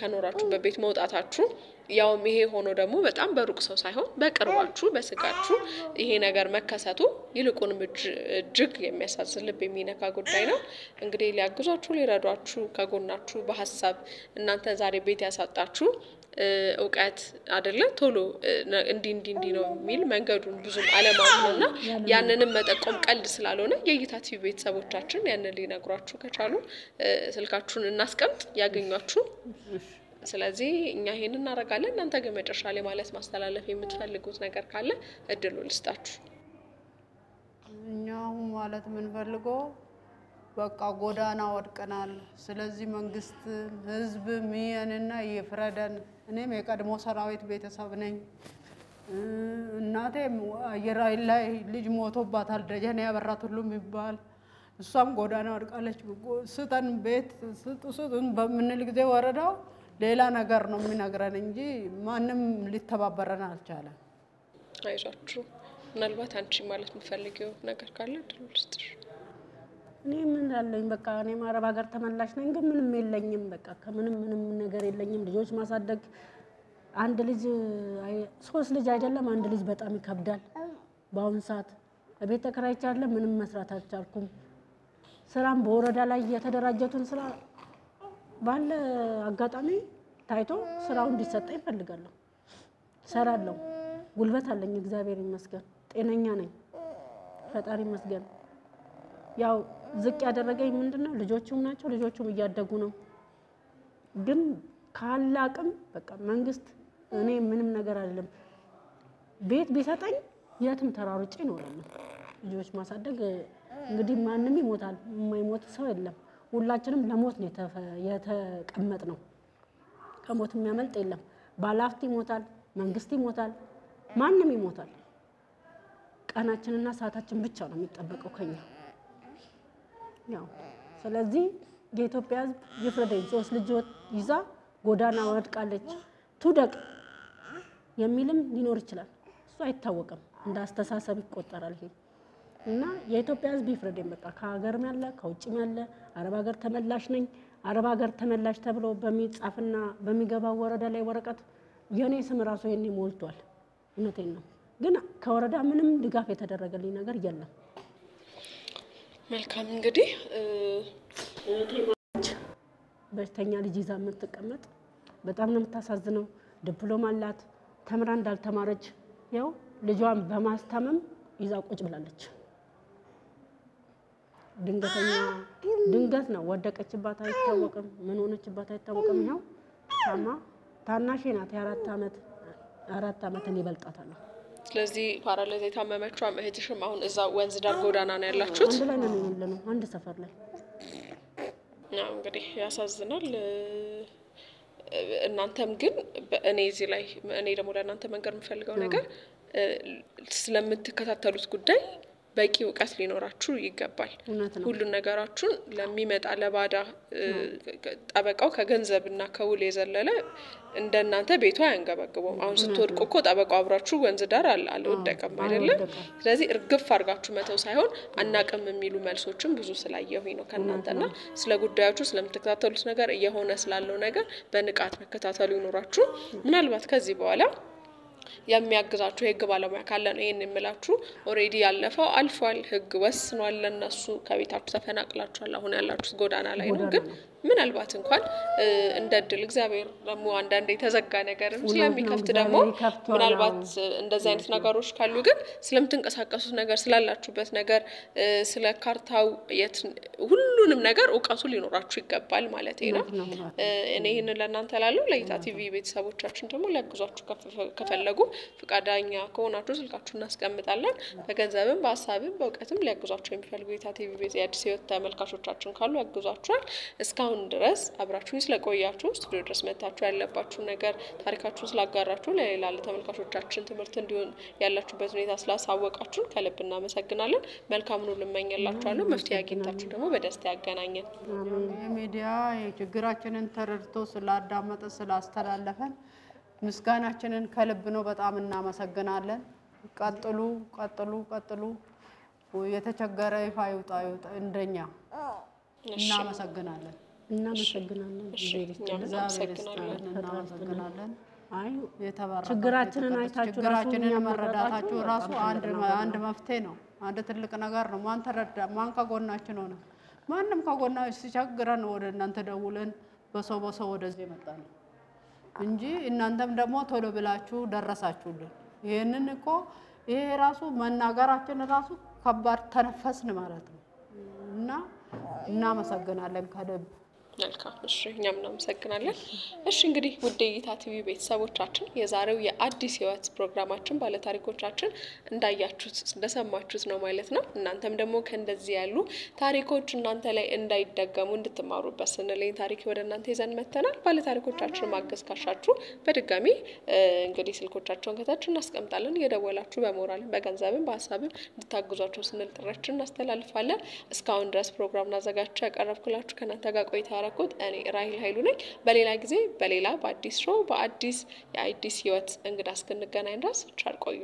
A: ከኖራችሁበት ቤት መውጣታችሁ ያውም ይሄ ሆኖ ደግሞ በጣም በሩቅ ሰው ሳይሆን በቅርባችሁ በስጋችሁ ይሄ ነገር መከሰቱ ይልቁንም እጅግ የሚያሳዝን ልብ የሚነካ ጉዳይ ነው። እንግዲህ ሊያግዟችሁ ሊረዷችሁ ከጎናችሁ በሐሳብ እናንተ ዛሬ ቤት ያሳጣችሁ ዕውቀት አይደለ ቶሎ እንዲ ነው የሚል መንገዱን ብዙም አለማውቅና ያንንም መጠቆም ቀልድ ስላልሆነ የኢታ ቲቪ ቤተሰቦቻችን ያንን ሊነግሯችሁ ከቻሉ ስልካችሁን እናስቀምጥ ያገኟችሁ። ስለዚህ እኛ ይሄን እናረጋለን። እናንተ ግን መጨረሻ ላይ ማለት ማስተላለፍ የምትፈልጉት ነገር ካለ እድሉ ልስጣችሁ።
C: እኛው ማለት ምን ፈልጎ በቃ ጎዳና ወድቀናል። ስለዚህ መንግስት ህዝብ ሚያንና ይፍረደን። እኔም የቀድሞ ሰራዊት ቤተሰብ ነኝ። እናቴም አየር ኃይል ላይ ልጅ ሞቶባታል ደጀኔ ያበራት ሁሉ የሚባል እሷም ጎዳና ወድቃለች። ስተን ቤት ስጡን በምንል ጊዜ ወረዳው ሌላ ነገር ነው የሚነግረን እንጂ ማንም ሊተባበረን አልቻለም።
A: አይዟችሁ። ምናልባት አንቺ ማለት የምትፈልጊው ነገር ካለ እድሉ ልስጥሽ።
B: እኔ ምን አለኝ በቃ እኔ ማረብ ሀገር ተመላሽ ነኝ ግን ምንም የለኝም በቃ ከምንም ነገር የለኝም። ልጆች ማሳደግ አንድ ልጅ 3 ልጅ አይደለም አንድ ልጅ በጣም ይከብዳል። በአሁን ሰዓት ቤት ተከራይቻለሁ ምንም መስራት አልቻልኩም። ስራም በወረዳ ላይ የተደራጀቱን ስራ ባለ አጋጣሚ ታይቶ ስራው እንዲሰጠኝ ፈልጋለሁ። ሰራለሁ ጉልበት አለኝ እግዚአብሔር ይመስገን ጤነኛ ነኝ ፈጣሪ ይመስገን። ያው ዝቅ ያደረገኝ ምንድነው ልጆቹም ናቸው ልጆቹም እያደጉ ነው። ግን ካላቅም በቃ መንግስት እኔ ምንም ነገር አይደለም ቤት ቢሰጠኝ የትም ተራርጬ እኖራለሁ። ልጆች ማሳደግ እንግዲህ ማንንም ይሞታል የማይሞት ሰው የለም። ሁላችንም ለሞት ነው የተቀመጥነው። ከሞት የሚያመልጥ የለም። ባለሀብት ይሞታል መንግስት ይሞታል ማንንም ይሞታል። ቀናችንና ሰዓታችን ብቻ ነው የሚጠበቀው ከኛ። ያው ስለዚህ የኢትዮጵያ ህዝብ ይፍረደኝ። 3 ልጅ ይዛ ጎዳና ወድቃለች ትውደቅ የሚልም ሊኖር ይችላል እሱ አይታወቅም። እንደ አስተሳሰብ ይቆጠራል ይሄ እና የኢትዮጵያ ህዝብ ይፍረደኝ በቃ ከሀገርም ያለ ከውጭም ያለ አረብ ሀገር ተመላሽ ነኝ አረብ ሀገር ተመላሽ ተብሎ በሚጻፍና በሚገባው ወረዳ ላይ ወረቀት የኔ ስም ራሱ የኔ ሞልቷል እውነቴን ነው ግን ከወረዳ ምንም ድጋፍ የተደረገልኝ ነገር የለም
A: መልካም እንግዲህ
B: በሽተኛ ልጅ ይዛ የምትቀመጥ በጣም ነው የምታሳዝነው ዲፕሎማ አላት ተምራ እንዳልተማረች ያው ልጇን በማስተማም ይዛ ቁጭ ብላለች ድንገት ነው ወደቀችባት አይታወቅም ምን ሆነችባት አይታወቅም ያው ታናሽ ናት የ4 አመት ይበልጣታል
A: ስለዚህ ፓራላይዝ የታመመችው እህትሽም አሁን እዛ ወንዝ ዳር ጎዳና ነው ያላችሁት
B: አንድ ላይ ነው ያለነው አንድ ሰፈር ላይ
A: ነው እንግዲህ ያሳዝናል እናንተም ግን እኔ እዚህ ላይ እኔ ደግሞ ለእናንተ መንገር የምፈልገው ነገር ስለምትከታተሉት ጉዳይ በቂ ዕውቀት ሊኖራችሁ ይገባል ሁሉ ነገራችሁን ለሚመጣ ለባዳ ጠበቃው ከገንዘብና ከውል የዘለለ እንደናንተ ቤቷ ያንገበግበው አሁን ስትወድቁ እኮ ጠበቃው አብራችሁ ወንዝ ዳር አልወደቀም አይደለ ስለዚህ እርግፍ አርጋችሁ መተው ሳይሆን አናቀም የሚሉ መልሶችን ብዙ ስላየሁኝ ነው ከናንተና ስለ ጉዳያችሁ ስለምትከታተሉት ነገር እየሆነ ስላለው ነገር በንቃት መከታተሉ ይኖራችሁ ምናልባት ከዚህ በኋላ የሚያግዛችሁ ህግ ባለሙያ ካለ ነው ይሄን የምላችሁ ኦሬዲ ያለፈው አልፏል ህግ ወስኗል ለነሱ ከቤታችሁ ተፈናቅላችኋል አሁን ያላችሁት ጎዳና ላይ ነው ግን ምናልባት እንኳን እንደድል እግዚአብሔር ደግሞ አንዳንዴ ተዘጋ ነገርም ስለሚከፍት ደግሞ ምናልባት እንደዚህ አይነት ነገሮች ካሉ ግን ስለምትንቀሳቀሱት ነገር ስላላችሁበት ነገር ስለ ካርታው ሁሉንም ነገር ዕውቀቱ ሊኖራችሁ ይገባል ማለት ነው እኔ ይሄንን ለእናንተ ላለው ለይታ ቲቪ ቤተሰቦቻችን ደግሞ ሊያግዟችሁ ከፈለጉ ፍቃደኛ ከሆናችሁ ስልካችሁን እናስቀምጣለን በገንዘብም በሐሳብም በእውቀትም ሊያግዟችሁ የሚፈልጉ ለይታ ቲቪ ቤት የአዲስ ህይወት ተመልካቾቻችን ካሉ ያግዟችኋል እስካሁን ድረስ አብራችሁን ስለቆያችሁ ስቱዲዮ ድረስ መታችሁ ያለባችሁ ነገር ታሪካችሁን ስላጋራችሁ ለሌላ ለተመልካቾቻችን ትምህርት እንዲሆን ያላችሁበት ሁኔታ ስላሳወቃችሁ ከልብና መሰግናለን መልካም ነው ልመኛላችኋለሁ መፍትሄ አግኝታችሁ ደግሞ በደስታ ያገናኘን
C: ሚዲያ የችግራችንን ተረድቶ ስላዳመጠ ስላስተላለፈን ምስጋናችንን ከልብ ነው በጣም እናመሰግናለን ቀጥሉ የተቸገረ ይፋይውጣ እንደኛ እናመሰግናለን እናመሰግናለን አይ ችግራችንን አይታችሁ መረዳታችሁ ራሱ አንድ መፍትሄ ነው አንድ ትልቅ ነገር ነው ማን ተረዳ ማን ከጎናችን ሆነ ማንንም ከጎናችን ሲቸግረን ወደ እናንተ ደውለን በሰው ወደዚህ መጣን እንጂ እናንተም ደግሞ ቶሎ ብላችሁ ደረሳችሁልን ይሄንን እኮ ይሄ ራሱ መናገራችን ራሱ ከባድ ተነፈስን ማለት ነው እና እናመሰግናለን ከልብ
A: መልካም እሺ እኛም እናመሰግናለን እሺ እንግዲህ ውድ የይታ ቲቪ ቤተሰቦቻችን የዛሬው የአዲስ ህይወት ፕሮግራማችን ባለ ታሪኮቻችን እንዳያችሁት እንደሰማችሁት ነው ማለት ነው እናንተም ደግሞ ከእንደዚህ ያሉ ታሪኮች እናንተ ላይ እንዳይደገሙ እንድትማሩበት ስንለኝ ታሪክ ወደ እናንተ ይዘን መተናል ባለ ታሪኮቻችን ማገዝ ካሻችሁ በድጋሚ እንግዲህ ስልኮቻቸውን ከታች እናስቀምጣለን የደወላችሁ በሞራልም በገንዘብም በሐሳብም እንድታግዟቸው ስንል ጥሪያችንን እናስተላልፋለን እስካሁን ድረስ ፕሮግራምና አዘጋጅቼ ያቀረብኩላችሁ ከናንተ ጋር ቆይታ ያረኩት እኔ ራሂል ኃይሉ ነኝ በሌላ ጊዜ በሌላ በአዲስ ሾው በአዲስ የአዲስ ህይወት እንግዳ እስክንገናኝ ድረስ ቻል ቆዩ